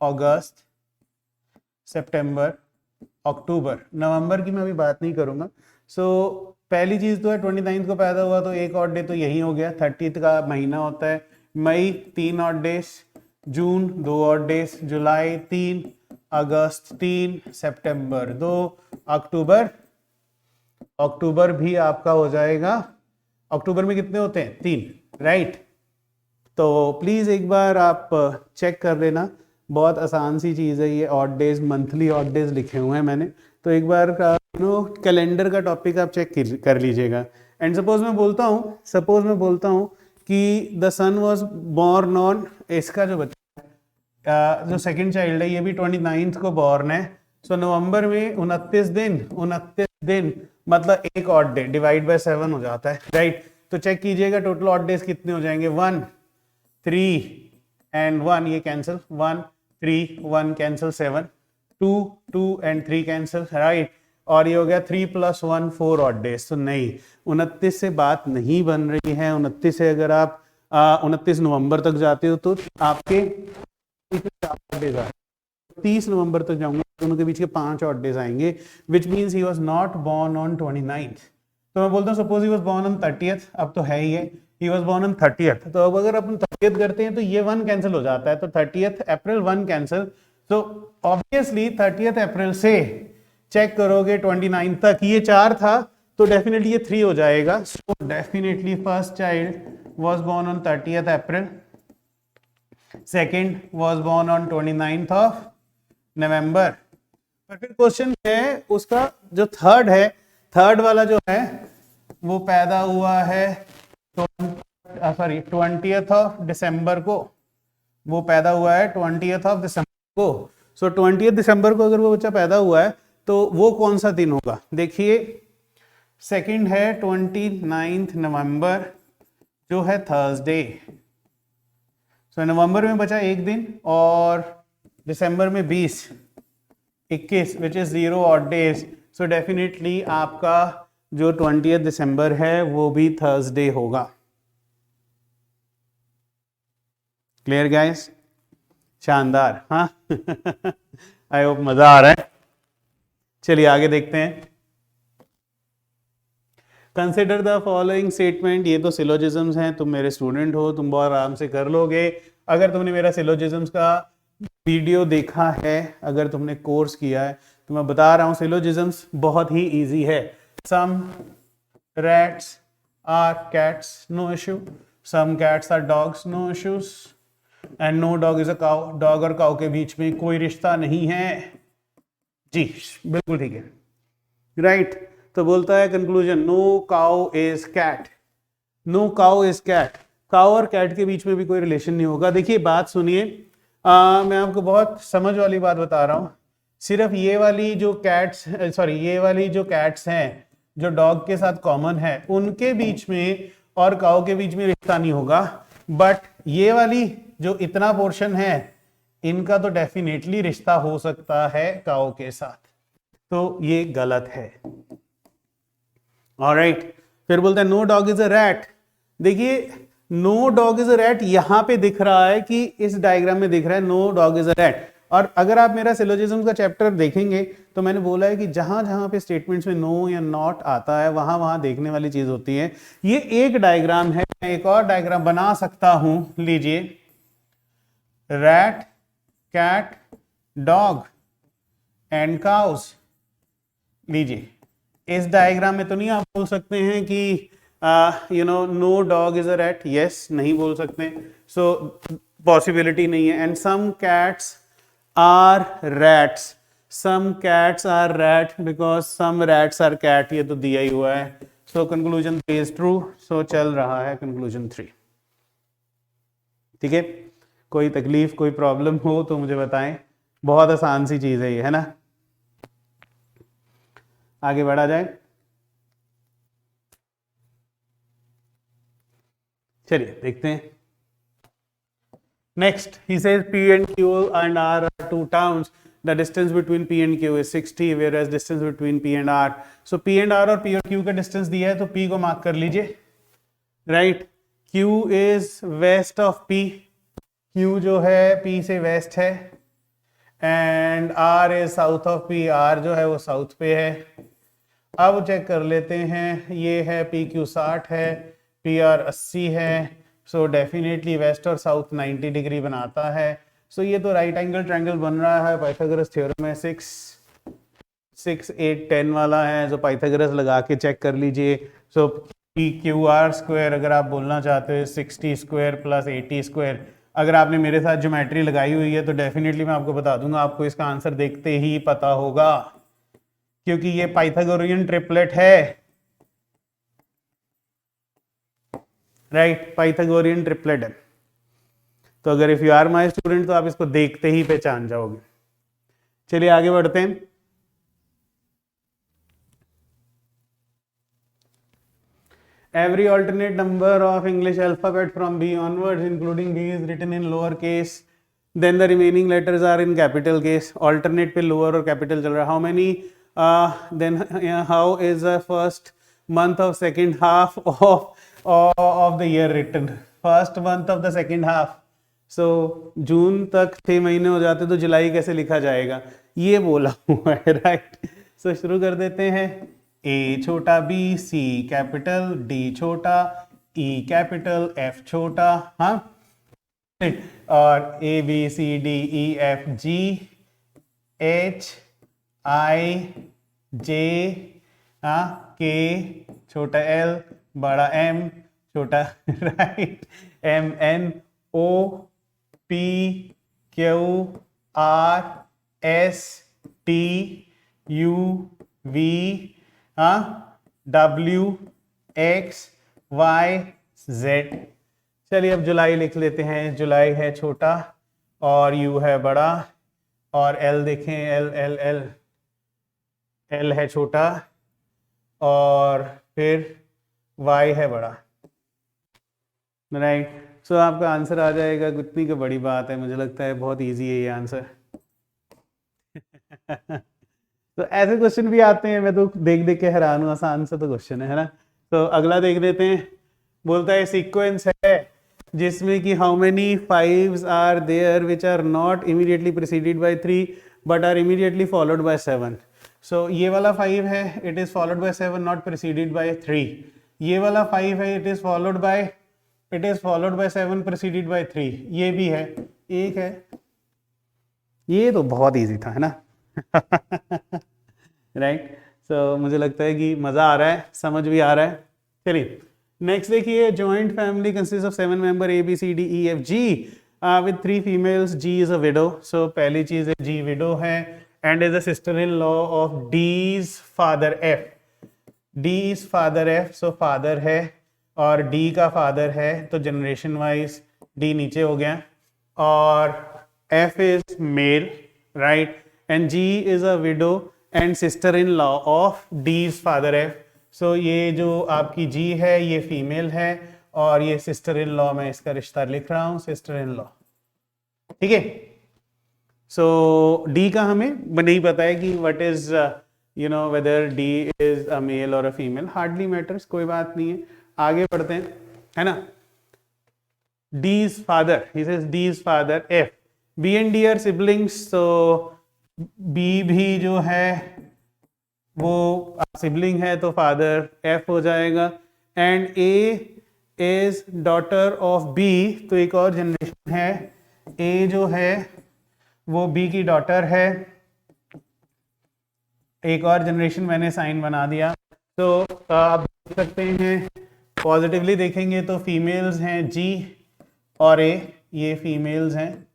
अगस्त, सितंबर, अक्टूबर, नवंबर की मैं अभी बात नहीं करूंगा। सो पहली चीज तो है 29th को पैदा हुआ तो एक ऑड डे तो यही हो गया, 30th का महीना होता है। मई 3 ऑड डेज, जून 2 ऑड डेज, जुलाई 3, अगस्त 3, सितंबर 2, अक्टूबर भी आपका हो जाएगा। अक्टूबर में कितने होते हैं? 3, राइट। तो प्लीज एक बार आप चेक कर लेना, बहुत आसान सी चीज है ये। Odd days, monthly odd days लिखे हुए हैं मैंने, तो एक बार कैलेंडर का टॉपिक आप चेक कर लीजिएगा। एंड सपोज मैं बोलता हूँ कि the son was born on, इसका जो बच्चा जो सेकंड चाइल्ड है ये भी 29th को बॉर्न है। सो नवंबर में 29 दिन मतलब एक ऑड डे डिवाइड बाय 7 हो जाता है, राइट। तो चेक कीजिएगा टोटल ऑड डेज कितने हो जाएंगे, 1, 3 एंड 1, ये cancel, 1, 3, 1 cancel, 7, 2, 2 and 3 cancel, right. और ये हो गया 3 + 1 4 ऑड डेज। तो नहीं, 29 से बात नहीं बन रही है। 29 से अगर आप 29 नवंबर तक जाते हो तो आपके 30 नवंबर तक जाऊंगा, दोनों के बीच के 5 ऑड डेज आएंगे, which means he was not born on 29th। तो मैं बोलता हूँ suppose he was born on 30th, अब तो है ही है, he was born on 30th। तो अब अगर अपन 30th करते हैं तो ये 1 कैंसिल हो जाता है, तो 30th अप्रैल 1 कैंसिल। तो ऑब्वियसली 30th अप्रैल से चेक करोगे 29 तक, ये 4 था तो डेफिनेटली ये 3 हो जाएगा। So definitely first child was born on 30th April, second was born on 29th of November. पर फिर क्वेश्चन है उसका जो थर्ड है, थर्ड वाला जो है वो पैदा हुआ है 20th ऑफ दिसंबर को, वो पैदा हुआ है 20th ऑफ दिसंबर को। सो 20th दिसंबर को अगर वो बच्चा पैदा हुआ है तो वो कौन सा दिन होगा? देखिए सेकंड है 29th नवंबर जो है थर्सडे। सो नवंबर में बचा एक दिन और दिसंबर में 21 which is 0 odd days. So definitely आपका जो 20th दिसंबर है वो भी थर्सडे होगा। Clear guys? शानदार, हाँ। आई होप मजा आ रहा है। चलिए आगे देखते हैं। Consider the following statement. ये तो सिलोजिज्म्स हैं, तुम मेरे स्टूडेंट हो, तुम बहुत आराम से कर लोगे। अगर तुमने मेरा सिलोजिज्म्स का वीडियो देखा है, अगर तुमने कोर्स किया है, तो मैं बता रहा हूँ सिलोजिज्म्स बहुत ही इजी है। Some rats are cats, no issue. Some cats are dogs, no issues. And no dog is a cow, dog और काउ के बीच में कोई रिश्ता नहीं है जी, बिल्कुल ठीक है, राइट। तो बोलता है conclusion, no cow is cat, no cow is cat, cow और कैट के बीच में भी कोई रिलेशन नहीं होगा। देखिए बात सुनिए, मैं आपको बहुत समझ वाली बात बता रहा हूँ, सिर्फ ये वाली जो कैट्स, सॉरी ये वाली जो कैट्स हैं जो डॉग के साथ कॉमन है, उनके बीच में और काउ के बीच में रिश्ता नहीं होगा, बट ये वाली जो इतना पोर्शन है इनका तो डेफिनेटली रिश्ता हो सकता है काउ के साथ, तो ये गलत है। ऑलराइट, फिर बोलता है no dog is a rat. देखिए no dog is a rat यहां पे दिख रहा है कि इस डायग्राम में दिख रहा है no dog is a rat, और अगर आप मेरा सिलोजिज्म का चैप्टर देखेंगे तो मैंने बोला है कि जहां जहां पे स्टेटमेंट्स में नो या नॉट आता है वहां वहां देखने वाली चीज होती है। ये एक डायग्राम है, मैं एक और डायग्राम बना सकता हूं, लीजिए, rat, cat, dog and cows. लीजिए इस डायग्राम में तो नहीं आप बोल सकते हैं कि no dog is a rat, yes नहीं बोल सकते, सो पॉसिबिलिटी नहीं है। And some cats are rats, some cats are rat because some rats are cat, ये तो दिया ही हुआ है। So conclusion 3 is true, so चल रहा है कंक्लूजन 3। ठीक है, कोई तकलीफ कोई प्रॉब्लम हो तो मुझे बताएं, बहुत आसान सी चीज है ये, है ना। आगे बढ़ा जाए, चलिए देखते हैं। Next, he says P and Q and R are two towns. The distance between P and Q is 60, whereas distance between P and R. So P and R और P और Q का distance दिया है, तो P को mark कर लीजिए, right? Q is west of P. Q जो है P से west है, and R is south of P. R जो है वो south पे है। अब चेक कर लेते हैं, ये है PQ 60 है, PR 80 है, सो डेफिनेटली वेस्ट और साउथ 90 डिग्री बनाता है। सो ये तो राइट एंगल ट्रायंगल बन रहा है, पाइथागोरस थ्योरम में 6, 6, 8, 10 वाला है, जो पाइथागोरस लगा के चेक कर लीजिए। सो PQR स्क्वायर अगर आप बोलना चाहते हो 60 स्क्वायर प्लस 80 स्क्वायर, अगर आपने मेरे साथ ज्योमेट्री लगाई हुई है तो डेफिनेटली मैं आपको बता दूंगा, आपको इसका आंसर देखते ही पता होगा, क्योंकि ये पाइथागोरियन ट्रिपलेट है, राइट, पाइथागोरियन ट्रिपलेट है। तो अगर if you are my student तो आप इसको देखते ही पहचान जाओगे। चलिए आगे बढ़ते हैं। Every alternate number of English alphabet from B onwards, including B, is written in lower case. Then the remaining letters are in capital case. Alternate पे lower और capital चल रहा है. How many? Then how is the first month of second half of the year written? First month of the second half. So जून तक 6 महीने हो जाते तो जुलाई कैसे लिखा जाएगा, ये बोला हुआ है, राइट। सो शुरू कर देते हैं। ए छोटा, बी सी कैपिटल, डी छोटा, ई कैपिटल, एफ छोटा, हाँ, और A B C D E F G H I J, हाँ, के छोटा, एल बड़ा, एम छोटा, right, M N O P Q R S T U V, W X Y Z। चलिए अब जुलाई लिख लेते हैं। जुलाई है छोटा और U है बड़ा, और L देखें, L L L L है छोटा और फिर Y है बड़ा, राइट। सो आपका आंसर आ जाएगा। कितनी की बड़ी बात है, मुझे लगता है बहुत इजी है ये आंसर। तो ऐसे क्वेश्चन भी आते हैं, मैं तो देख देख के हैरान हूँ, आसान सा तो क्वेश्चन है ना। तो अगला देख लेते हैं। बोलता है सीक्वेंस है जिसमें कि how many fives are there which are not immediately preceded by 3 but are immediately followed by 7। So ये वाला 5 है, it is followed by 7 not preceded by 3। ये वाला 5 है, it is followed by 7 preceded by 3। ये भी है, एक है। ये तो बहुत इजी था, है ना। राइट। सो मुझे लगता है कि मज़ा आ रहा है, समझ भी आ रहा है। चलिए नेक्स्ट देखिए, joint family consist of 7 member A B C D E F G। With 3 females, G is a widow. So पहली चीज है जी विडो है and is a sister in law of D's father F. D is father F, so father है और D का father है, तो generation wise D नीचे हो गया. और F is male, right, and G is a widow and sister in law of D's father F. So ये जो आपकी जी है ये फीमेल है और ये सिस्टर इन लॉ, मैं इसका रिश्ता लिख रहा हूं सिस्टर इन लॉ. ठीक है. सो डी का हमें नहीं पता है कि what is you know whether D is a male और अ फीमेल, हार्डली मैटर्स, कोई बात नहीं है. आगे बढ़ते हैं, है ना. D's father, he says D's father F. B and D are siblings, तो बी भी जो है वो सिबलिंग है तो फादर एफ हो जाएगा. And A is daughter of B, तो एक और जनरेशन है. ए जो है वो बी की डॉटर है, एक और जनरेशन मैंने साइन बना दिया. तो आप देख सकते हैं पॉजिटिवली देखेंगे तो फीमेल्स हैं जी और ए, ये फीमेल्स हैं,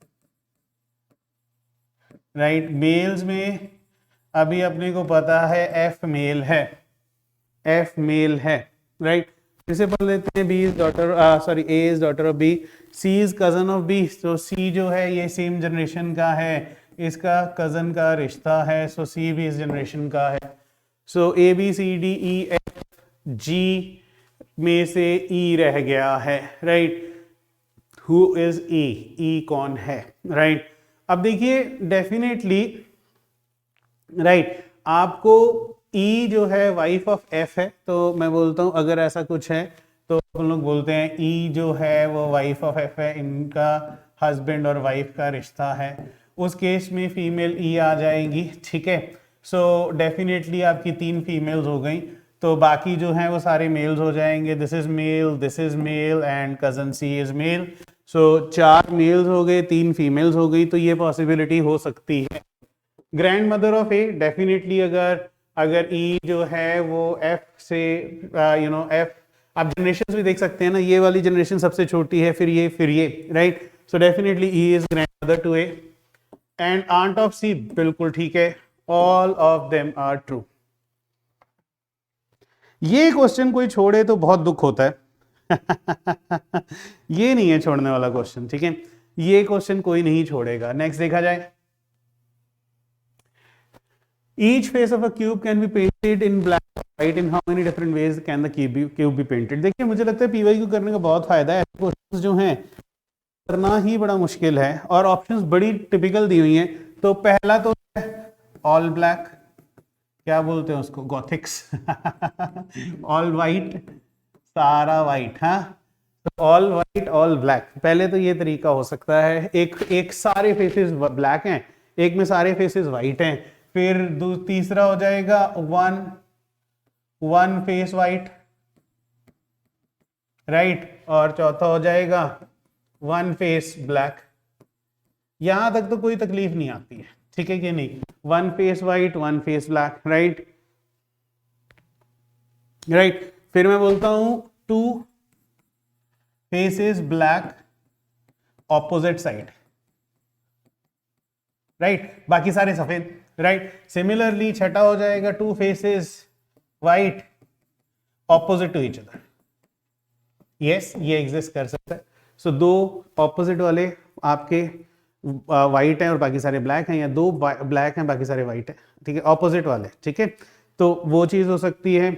राइट. मेल्स में अभी अपने को पता है एफ मेल है, एफ मेल है, राइट. फिर से पढ़ लेते हैं. B is daughter, sorry, A is daughter of B. C is cousin of B, तो सी जो है ये सेम जनरेशन का है, इसका कजन का रिश्ता है, सो सी भी इस जनरेशन का है. So A B C D E F G में से ई रह गया है, right. Who is E, E कौन है, राइट. अब देखिए डेफिनेटली, राइट, आपको ई जो है वाइफ ऑफ एफ है, तो मैं बोलता हूं अगर ऐसा कुछ है तो हम लोग बोलते हैं ई जो है वो वाइफ ऑफ एफ है, इनका हस्बैंड और वाइफ का रिश्ता है. उस केस में फीमेल ई आ जाएगी, ठीक है. सो डेफिनेटली आपकी 3 फीमेल्स हो गई, तो बाकी जो हैं वो सारे मेल्स हो जाएंगे. This is male and cousin C is male. So 4 males हो गए, 3 फीमेल्स हो गई, तो ये पॉसिबिलिटी हो सकती है. Grand mother of A, definitely अगर ई जो है वो एफ से यू नो एफ, आप जनरेशन भी देख सकते हैं ना, ये वाली जनरेशन सबसे छोटी है, फिर ये, right. So definitely E is grandmother to A. And aunt of C, बिल्कुल ठीक है, all of them are true. ये क्वेश्चन कोई छोड़े तो बहुत दुख होता है. ये नहीं है छोड़ने वाला क्वेश्चन, ठीक है. ये क्वेश्चन कोई नहीं छोड़ेगा. नेक्स्ट देखा जाए. Each face of a cube can be painted in black or white. In how many different ways can the cube be painted? देखिए मुझे लगता है PYQ करने का बहुत फायदा है. क्वेश्चंस जो हैं करना ही बड़ा मुश्किल है और ऑप्शंस बड़ी टिपिकल दी हुई हैं. तो पहला तो है ऑल ब्लैक, क्या बोलते हैं उसको, गॉथिक्स. ऑल वाइट, सारा वाइट, हाँ. तो ऑल वाइट ऑल ब्लैक, पहले तो ये तरीका हो सकता है. एक सारे फेसेस ब्लैक हैं, एक में सारे फेसेस वाइट हैं. फिर तीसरा हो जाएगा वन फेस वाइट, राइट. और चौथा हो जाएगा वन फेस ब्लैक. यहां तक तो कोई तकलीफ नहीं आती है, ठीक है कि नहीं. One face white, one face black, right, right. फिर मैं बोलता हूं 2 faces black opposite side, right. बाकी सारे सफेद, राइट. सिमिलरली छठा हो जाएगा 2 faces white opposite to each other. Yes, ये एग्जिस्ट कर सकता है. सो 2 ऑपोजिट वाले आपके वाइट हैं और बाकी सारे ब्लैक हैं, या 2 ब्लैक हैं बाकी सारे वाइट हैं, ठीक है, ऑपोजिट वाले, ठीक है. तो वो चीज हो सकती है.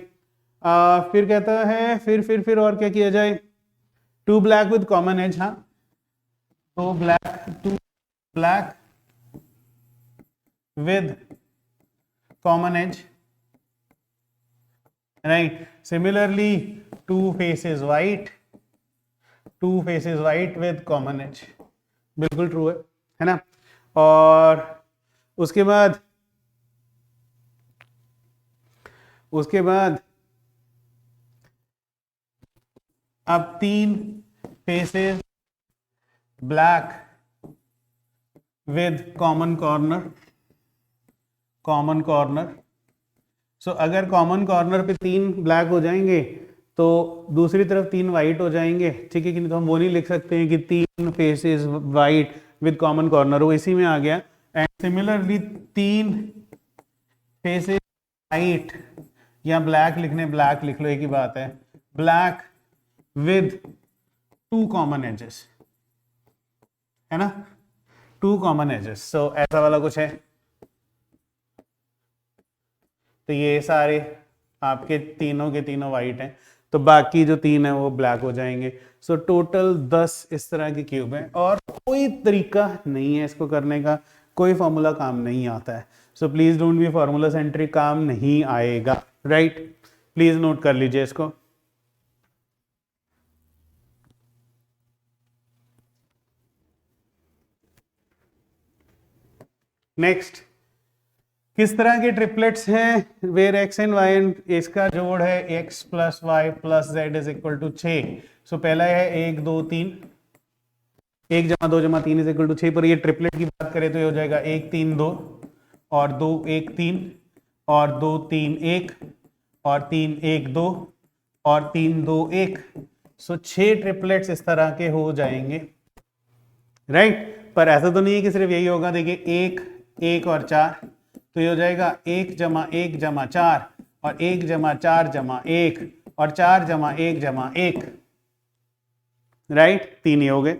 फिर कहता है फिर और क्या किया जाए. 2 ब्लैक विद कॉमन एज, हाँ. तो 2 black with common edge, right. Similarly 2 faces white with common edge, बिल्कुल ट्रू है ना. और उसके बाद अब 3 faces black with common corner. So अगर कॉमन कॉर्नर पे 3 ब्लैक हो जाएंगे तो दूसरी तरफ 3 वाइट हो जाएंगे, ठीक है कि नहीं। तो हम वो नहीं लिख सकते हैं कि 3 faces white with common corner, वो इसी में आ गया। एंड सिमिलरली 3 फेसेस वाइट या ब्लैक लिखने, ब्लैक लिख लो, एक ही बात है, ब्लैक विद 2 कॉमन एजेस, है ना, 2 कॉमन एजेस। सो ऐसा वाला कुछ है। तो ये सारे आपके तीनों के तीनों वाइट हैं, तो बाकी जो 3 है वो ब्लैक हो जाएंगे। सो टोटल 10 इस तरह के क्यूब हैं, और कोई तरीका नहीं है इसको करने का, कोई फॉर्मूला काम नहीं आता है। So please don't be formula centric, काम नहीं आएगा, राइट। प्लीज नोट कर लीजिए इसको। नेक्स्ट, किस तरह के ट्रिपलेट्स हैं, where X and Y and इसका जोड़ है X plus Y plus Z is equal to 6। सो पहला है 1 2 3, 1 जमा 2 जमा 3 इज इक्वल टू 6। पर ये ट्रिपलेट की बात करें तो ये हो जाएगा 1 3 2 और 2 1 3 और 2 3 1 और 3 1 2 और 3 2 1। सो 6 ट्रिपलेट्स इस तरह के हो जाएंगे, राइट। पर ऐसा तो नहीं है कि सिर्फ यही होगा, देखिए 1 1 और 4, तो ये हो जाएगा 1 जमा 1 जमा 4 और 1 जमा 4 जमा 1 और 4 जमा 1 जमा 1, राइट। 3 ये हो गए,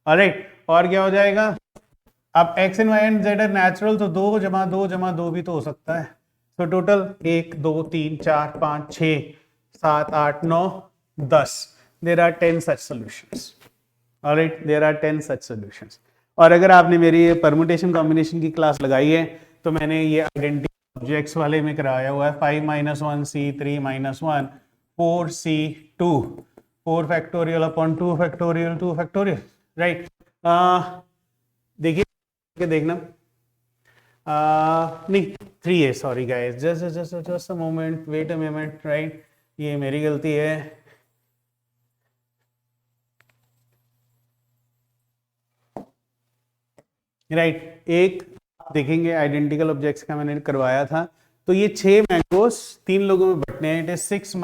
ऑलराइट। और क्या हो जाएगा, अब x and y and z are natural, तो 2 जमा 2 जमा 2 भी तो हो सकता है। तो total 1 2 3 4 5 6 7 8 9 10, there are 10 such solutions, alright, there are 10 such solutions. और अगर आपने मेरी ये परमुटेशन कॉम्बिनेशन की क्लास लगाई है तो मैंने ये आइडेंटिटी ऑब्जेक्ट्स वाले में कराया हुआ है, 5 - 1 c 3 - 1 4 c 2 4 factorial upon 2 factorial 2 factorial, right. देखिए देखना, नहीं 3 है, sorry guys, just a moment, wait a moment, right, ये मेरी गलती है। राइट, एक देखेंगे आइडेंटिकल ऑब्जेक्ट्स का मैंने करवाया था, तो ये 6 मैंगोस 3 लोगों में बटने हैं। It is 6 -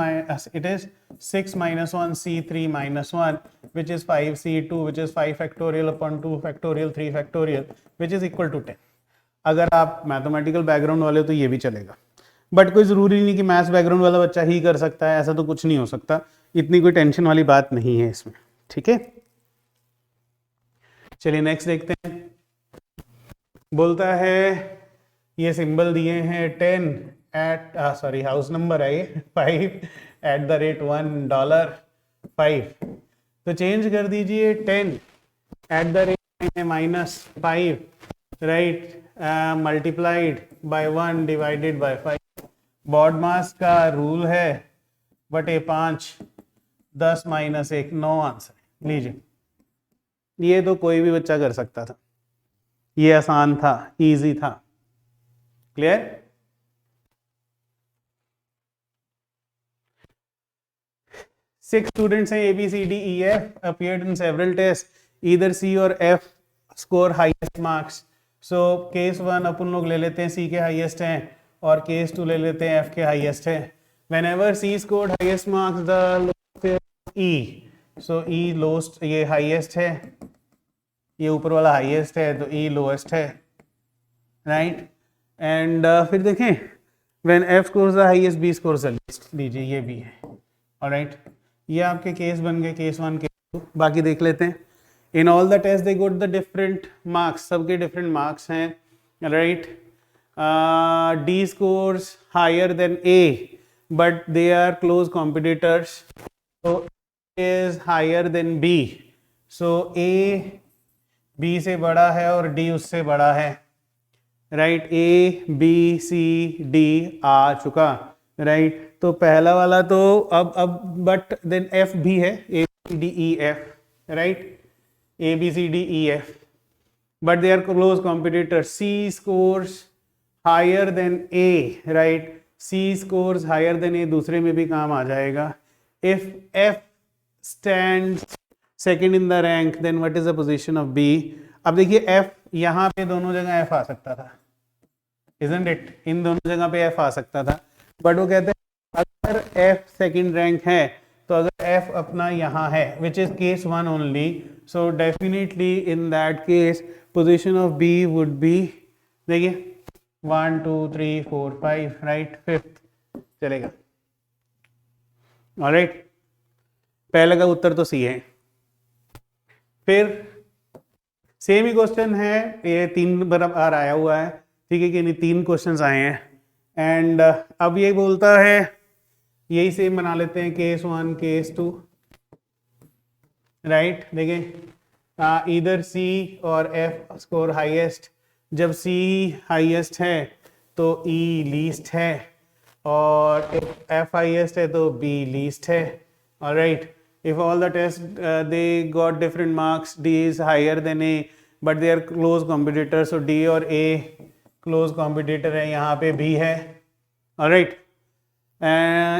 1 c3 - 1 which is 5 c2 which is 5 factorial upon 2 factorial 3 factorial which is equal to 10। अगर आप मैथमेटिकल बैकग्राउंड वाले हो तो ये भी चलेगा, बट कोई ज़रूरी नहीं कि मैथ्स बैकग्राउंड वाला बच्चा ही कर सकता है, ऐसा तो कुछ नहीं हो सकता, इतनी कोई टेंशन वाली बात नहीं है इसमें, ठीक है। चलिए नेक्स्ट देखते हैं। बोलता है ये सिंबल दिए हैं 10 एट सॉरी हाउस नंबर है ये 5 @ $1 तो चेंज कर दीजिए 10 @ -5, right, multiplied by 1 divided by 5। BODMAS का रूल है बटे 5, 10 - 1 9 आंसर लीजिए। ये तो कोई भी बच्चा कर सकता था, ये आसान था, इजी था, क्लियर। सिक्स स्टूडेंट्स हैं ABCDEF appeared in several tests, either C और F score highest marks। so case 1 अपन लोग ले लेते हैं C के हाईएस्ट हैं और केस 2 ले लेते हैं F के हाईएस्ट है। whenever C scored highest marks the lowest is E, so E lowest, ये हाईएस्ट है, ये ऊपर वाला हाईएस्ट है, तो E लोएस्ट है, राइट। एंड फिर देखें when F scores the highest B scores the least, लीजिए ये भी है, ऑलराइट। ये आपके केस बन गए, केस 1 केस 2, बाकी देख लेते हैं। In all the test they got the different marks, सबके डिफरेंट मार्क्स हैं, right. D scores higher than A but they are close competitors, so is higher than B, so A B से बड़ा है और D उससे बड़ा है, right. A B C D आ चुका, राइट। तो पहला वाला तो अब बट देन F भी है, A B C D E F, right, A B C D E F, but they are close competitors। C scores higher than A, right, C scores higher than A दूसरे में भी काम आ जाएगा। If F stands second in the rank then what is the position of B। अब देखिए F यहाँ पे दोनों जगह F आ सकता था, isn't it, इन दोनों जगह पे F आ सकता था, बट वो कहते हैं अगर एफ सेकंड रैंक है तो अगर एफ अपना यहाँ है which is case one only, so definitely in that case position of B would be, देखिए 1 2 3 4 5 राइट, फिफ्थ चलेगा। ऑलराइट, पहले का उत्तर तो सी है। फिर सेम ही क्वेश्चन है, ये 3 बार आया हुआ है, ठीक है कि नहीं, 3 क्वेश्चंस आए हैं एंड अब ये बोलता है, यही सेम बना लेते हैं, केस 1 केस 2, राइट। देखें इधर सी और एफ स्कोर हाईएस्ट, जब सी हाईएस्ट है तो ई लीस्ट है, और एफ हाईएस्ट है तो बी लीस्ट है। Alright, if all the tests they got different marks, D is higher than A but they are close competitors, so D और A close competitor है, यहाँ पे B है। alright,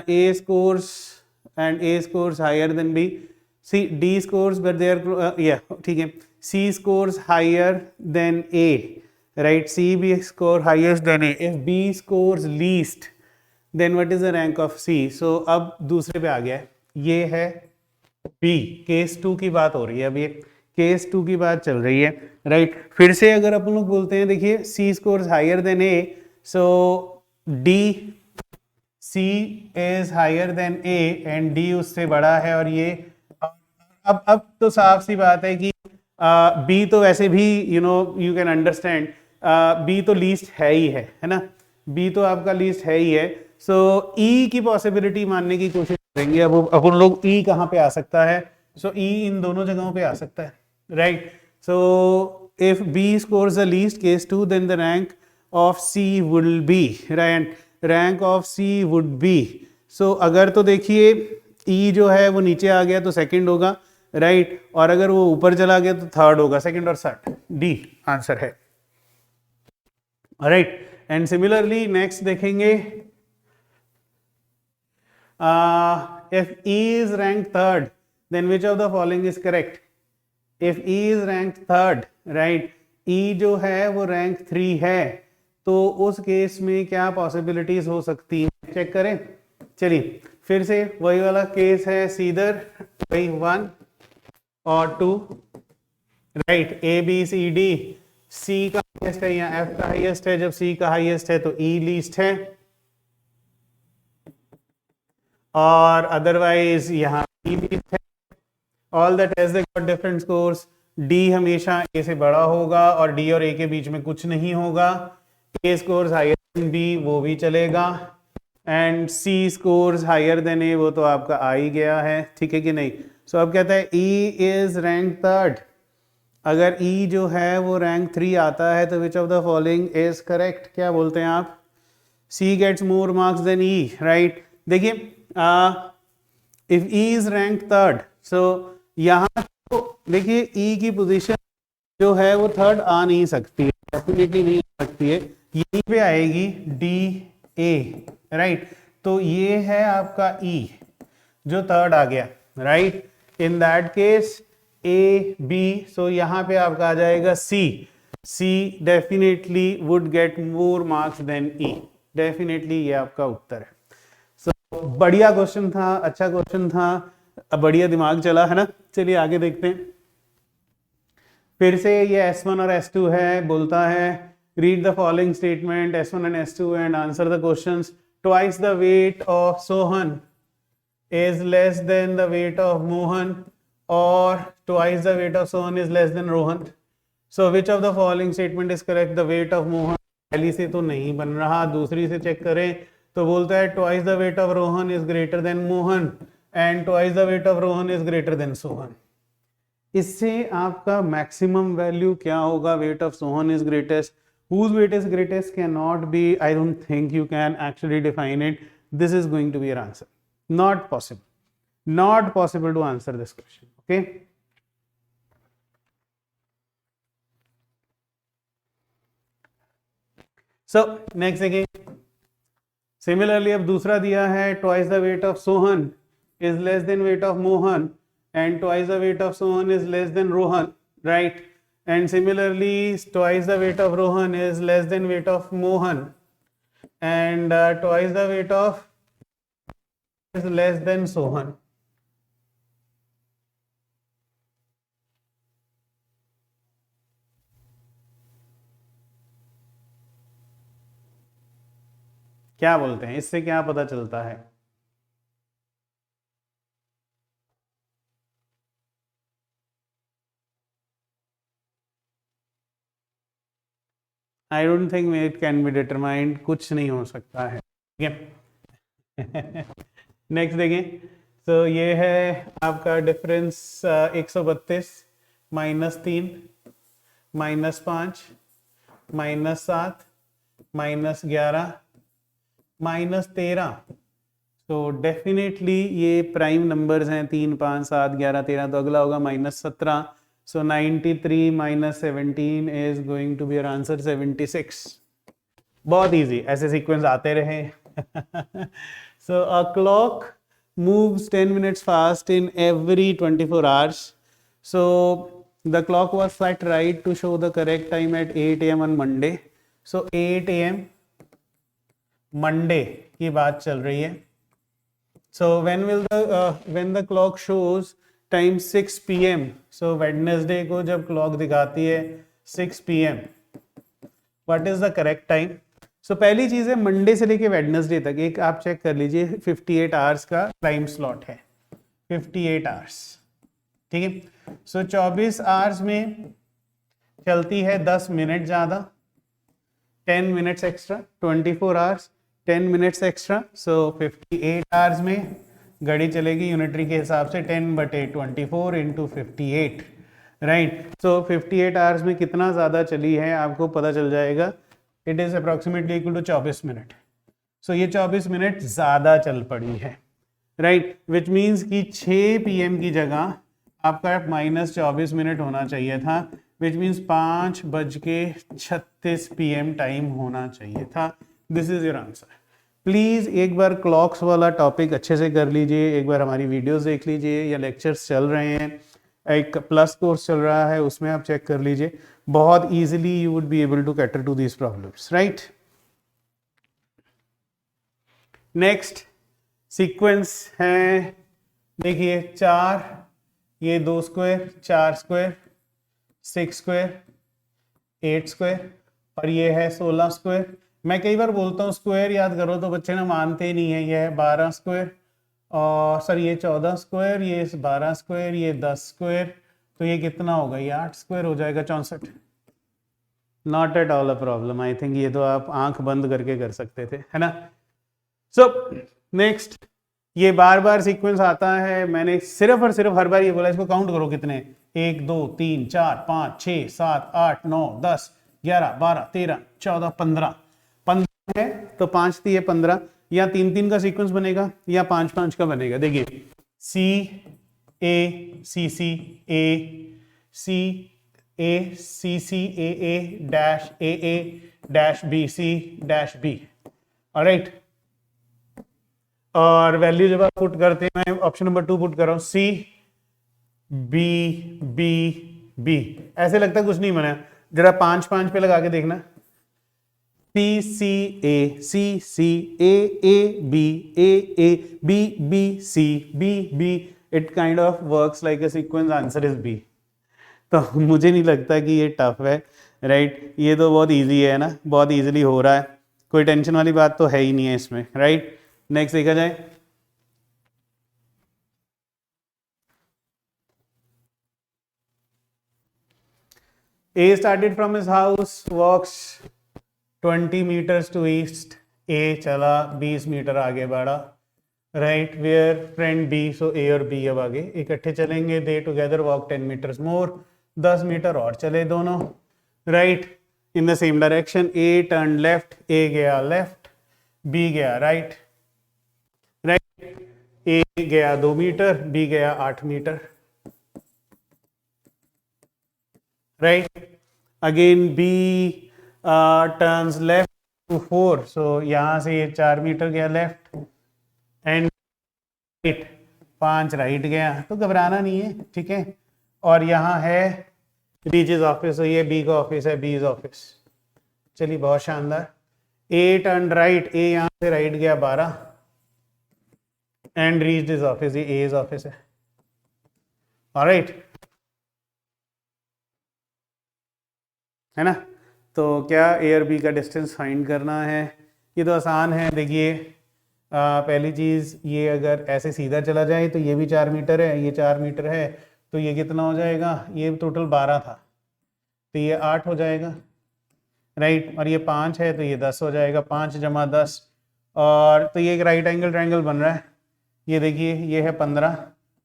A scores and A scores higher than B, C D scores but they are yeah ठीक है, C scores higher than A, right, C B score highest than A, if B scores least then what is the rank of C, so अब दूसरे पे आ गया है, ये है B, case 2 की बात हो रही है, अब ये केस 2 की बात चल रही है, राइट। फिर से अगर अपन लोग बोलते हैं, देखिए C scores higher than A, so D, C is higher than A and D उससे बड़ा है, और ये अब तो साफ सी बात है कि बी तो वैसे भी यू कैन अंडरस्टैंड, बी तो लीस्ट है ही है ना, बी तो आपका लीस्ट है ही है, सो ई की पॉसिबिलिटी मानने की कोशिश करेंगे। अब अपन लोग ई कहाँ पे आ सकता है, सो ई इन दोनों जगहों पे आ सकता है, right. So if B scores the least case 2 then the rank of C will be, right, rank of C would be, so अगर तो देखिए ई जो है वो नीचे आ गया तो सेकंड होगा, राइट, और अगर वो ऊपर चला गया तो थर्ड होगा, सेकंड और थर्ड, डी आंसर है, राइट। एंड सिमिलरली नेक्स्ट देखेंगे, if E is ranked third, then which of the following is correct? If E is ranked third, right, E जो है वो रैंक 3 है, तो उस केस में क्या पॉसिबिलिटीज हो सकती हैं, चेक करें। चलिए फिर से वही वाला केस है, सीधर वही 1 और 2, right, A B C D, C का हाईएस्ट है या एफ का हाईएस्ट है, जब सी का हाईएस्ट है तो ई लीस्ट है, और अदरवाइज यहाँ ई लीस्ट है। All the test they got different scores, D हमेशा ए से बड़ा होगा और डी और ए के बीच में कुछ नहीं होगा, A scores higher than B वो भी चलेगा, and C scores higher than A वो तो आपका आ ही गया है, ठीक है कि नहीं। सो अब कहता है ई इज रैंक थर्ड, अगर ई जो है वो रैंक 3 आता है तो which of the following is correct, क्या बोलते हैं आप, C gets more marks than E, right. देखिए if E is rank third, so यहाँ तो देखिए ई की पोजीशन जो है वो थर्ड आ नहीं सकती है, डेफिनेटली नहीं आ सकती है, यहीं पे आएगी डी ए, राइट, तो ये है आपका ई जो थर्ड आ गया, right. In that case A B, so यहाँ पे आपका आ जाएगा C, C definitely would get more marks than E, definitely ये आपका उत्तर है। सो बढ़िया क्वेश्चन था, अच्छा क्वेश्चन था, अब बढ़िया दिमाग चला है ना। चलिए आगे देखते हैं। फिर से ये S1 और S2 है, बोलता है read the following statement S1 and S2 and answer the questions. Twice the weight of Sohan is less than the weight of Mohan, or twice the weight of Sohan is less than Rohan. So which of the following statement is correct? The weight of Mohan, पहली से तो नहीं बन रहा, दूसरी से check करें तो बोलता है twice the weight of Rohan is greater than Mohan and twice the weight of Rohan is greater than Sohan. इससे आपका मैक्सिमम वैल्यू क्या होगा? weight of Sohan is greatest. Whose weight is greatest cannot be, I don't think you can actually define it. This is going to be your answer. Not possible, not possible to answer this question, okay. So next again, similarly अब दूसरा दिया है twice the weight of Sohan is less than weight of Mohan and twice the weight of Sohan is less than Rohan, right, and similarly twice the weight of Rohan is less than weight of Mohan. and twice the weight of is less than Sohan. क्या बोलते हैं, इससे क्या पता चलता है? आई don't think it can be determined, कुछ नहीं हो सकता है, ठीक है। नेक्स्ट देखें, तो ये है आपका डिफरेंस 132 -3 -5 -7 -11 -13। तो डेफिनेटली ये प्राइम नंबर्स हैं, 3 5 7 11 13, तो अगला होगा -17। So 93 -17 is going to be your answer 76। बहुत इजी, ऐसे सीक्वेंस आते रहे। So a clock moves 10 minutes fast in every 24 hours. So the clock was set right to show the correct time at 8 a.m. on Monday. So 8 a.m. Monday की बात चल रही है। So when the clock shows time 6 p.m. So Wednesday को जब clock दिखाती है 6 p.m. What is the correct time? So पहली चीज है, मंडे से लेके वेडनेसडे तक एक आप चेक कर लीजिए, 58 आवर्स का टाइम स्लॉट है, 58 आवर्स, ठीक है। सो 24 आवर्स में चलती है 10 मिनट ज्यादा, 10 minutes extra, 24 hours 10 minutes extra. So 58 hours में घड़ी चलेगी यूनिटरी के हिसाब से 10/24 इंटू 58, राइट। सो 58 आवर्स में कितना ज़्यादा चली है आपको पता चल जाएगा, it is approximately equal to 24 minute. So ये 24 मिनट ज़्यादा चल पड़ी है, राइट, विच मीन्स कि 6 PM की जगह आपका -24 मिनट होना चाहिए था, विच मीन्स 5:36 PM टाइम होना चाहिए था। This is your answer. Please एक बार क्लॉक्स वाला टॉपिक अच्छे से कर लीजिए, एक बार हमारी वीडियोस देख लीजिए या लेक्चर्स चल रहे हैं, एक प्लस कोर्स चल रहा है उसमें आप चेक कर लीजिए, बहुत easily you would be able to cater to these problems, right. Next sequence है, देखिए 4, ये 2 स्क्वायर, 4 स्क्वायर, 6 स्क्वायर, 8 स्क्वायर, और ये है 16 स्क्वायर। मैं कई बार बोलता हूँ स्क्वायर याद करो, तो बच्चे ना मानते नहीं है। ये है 12 स्क्वायर, और सर ये 14 स्क्वायर, ये 12 स्क्वायर, ये 10 स्क्वायर, तो ये कितना होगा, ये 8 स्क्वायर हो जाएगा, 64। Not at all a problem, I think ये तो आप आंख बंद करके कर सकते थे, है ना। सो नेक्स्ट, ये बार बार सीक्वेंस आता है, मैंने सिर्फ और सिर्फ हर बार ये बोला इसको काउंट करो कितने, 1 2 3 4 5 6 7 8 9 10 11 12 13 14 15 15 है, तो 5 3 15, या 3 3 का सीक्वेंस बनेगा या 5 5 का बनेगा। देखिए C A C C A C A C C A dash A dash B C dash B, alright. और वैल्यू जब आप पुट करते हैं, मैं ऑप्शन नंबर 2 पुट कर रहा हूं, सी बी बी बी, ऐसे लगता है कुछ नहीं बना, जरा 5 5 पे लगा के देखना, C C A B B C B, it kind of works like a sequence, answer is B. तो मुझे नहीं लगता कि ये टफ है, राइट, ये तो बहुत इजी है ना, बहुत इजीली हो रहा है, कोई टेंशन वाली बात तो है ही नहीं है इसमें, राइट। नेक्स्ट देखा जाए, A started from his house, walks 20 meters to east, A चला 20 मीटर आगे बढ़ा, right, where friend B, so A और B अब आगे इकट्ठे चलेंगे, they together walk 10 metres more, 10 metre और चले दोनों, right, in the same direction. A turn left, A गया लेफ्ट, B गया राइट, राइट, A गया 2 मीटर, B गया 8 metre, right. Again B turns left to 4, सो यहां से ये 4 मीटर गया लेफ्ट, एंड राइट 5 राइट गया, तो घबराना नहीं है, ठीक है। और यहाँ है रीचेज ऑफिस, तो ये B का ऑफिस है, B इज ऑफिस। चलिए बहुत शानदार। ए टर्न राइट, ए यहाँ से राइट गया 12 एंड रीच दिस ऑफिस, ये एज ऑफिस है। ऑलराइट, है ना। तो क्या ए और बी का डिस्टेंस फाइंड करना है, ये तो आसान है। देखिए पहली चीज़, ये अगर ऐसे सीधा चला जाए तो ये भी 4 मीटर है, ये 4 मीटर है, तो ये कितना हो जाएगा, ये टोटल 12 था तो ये 8 हो जाएगा, राइट। और ये 5 है तो ये 10 हो जाएगा, 5 जमा 10, और तो ये एक राइट एंगल ट्रायंगल बन रहा है। ये देखिए ये है 15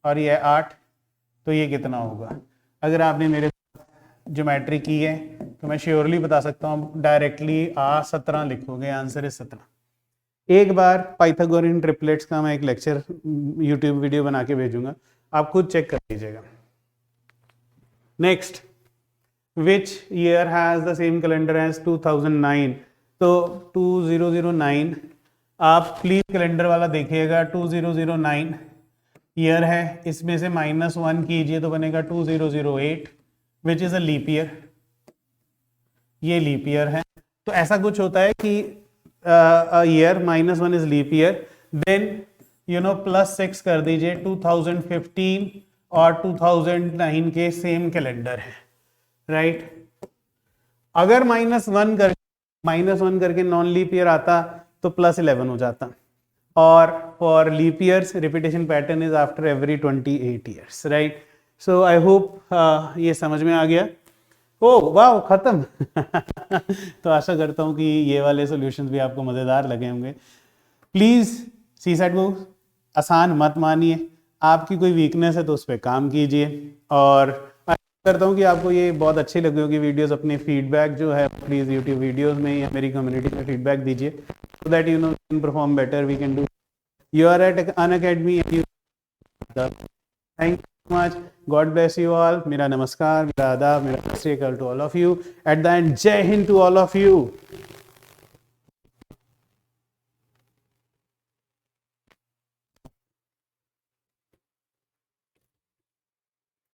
और ये है 8, तो ये कितना होगा। अगर आपने मेरे ज्योमेट्री की है तो मैं श्योरली बता सकता हूँ, डायरेक्टली 17 लिखोगे, आंसर है 17। एक बार पाइथागोरियन ट्रिपलेट्स का मैं एक लेक्चर यूट्यूब वीडियो बना के भेजूंगा, आप खुद चेक कर लीजिएगा। Next, which year has the same calendar as 2009, तो 2009, आप प्लीज कैलेंडर वाला देखिएगा। 2009 ईयर है, इसमें से -1 कीजिए तो बनेगा 2008 which is a leap year, ये लीप ईयर है। तो ऐसा कुछ होता है कि year -1 is leap year, then +6 कर दीजिए। 2015 और 2009 के सेम कैलेंडर है, राइट। अगर -1 करके नॉन लीप ईयर आता तो +11 हो जाता, और for leap years repetition pattern is after every 28 years, right. So I hope ये समझ में आ गया। ओ वाह, खत्म। तो आशा करता हूँ कि ये वाले सॉल्यूशंस भी आपको मज़ेदार लगे होंगे। प्लीज़ सीसैट को आसान मत मानिए, आपकी कोई वीकनेस है तो उस पर काम कीजिए, और आशा करता हूँ कि आपको ये बहुत अच्छी लगी होगी वीडियोस। अपने फीडबैक जो है प्लीज़ यूट्यूब वीडियोस में या मेरी कम्युनिटी में फीडबैक दीजिए, so that can perform better, we can do. You are at Unacademy, thank you much, God bless you all. मेरा नमस्कार, मेरा आदाब, मेरा सत श्री अकाल to all of you. At the end, जय हिंद टू ऑल ऑफ यू।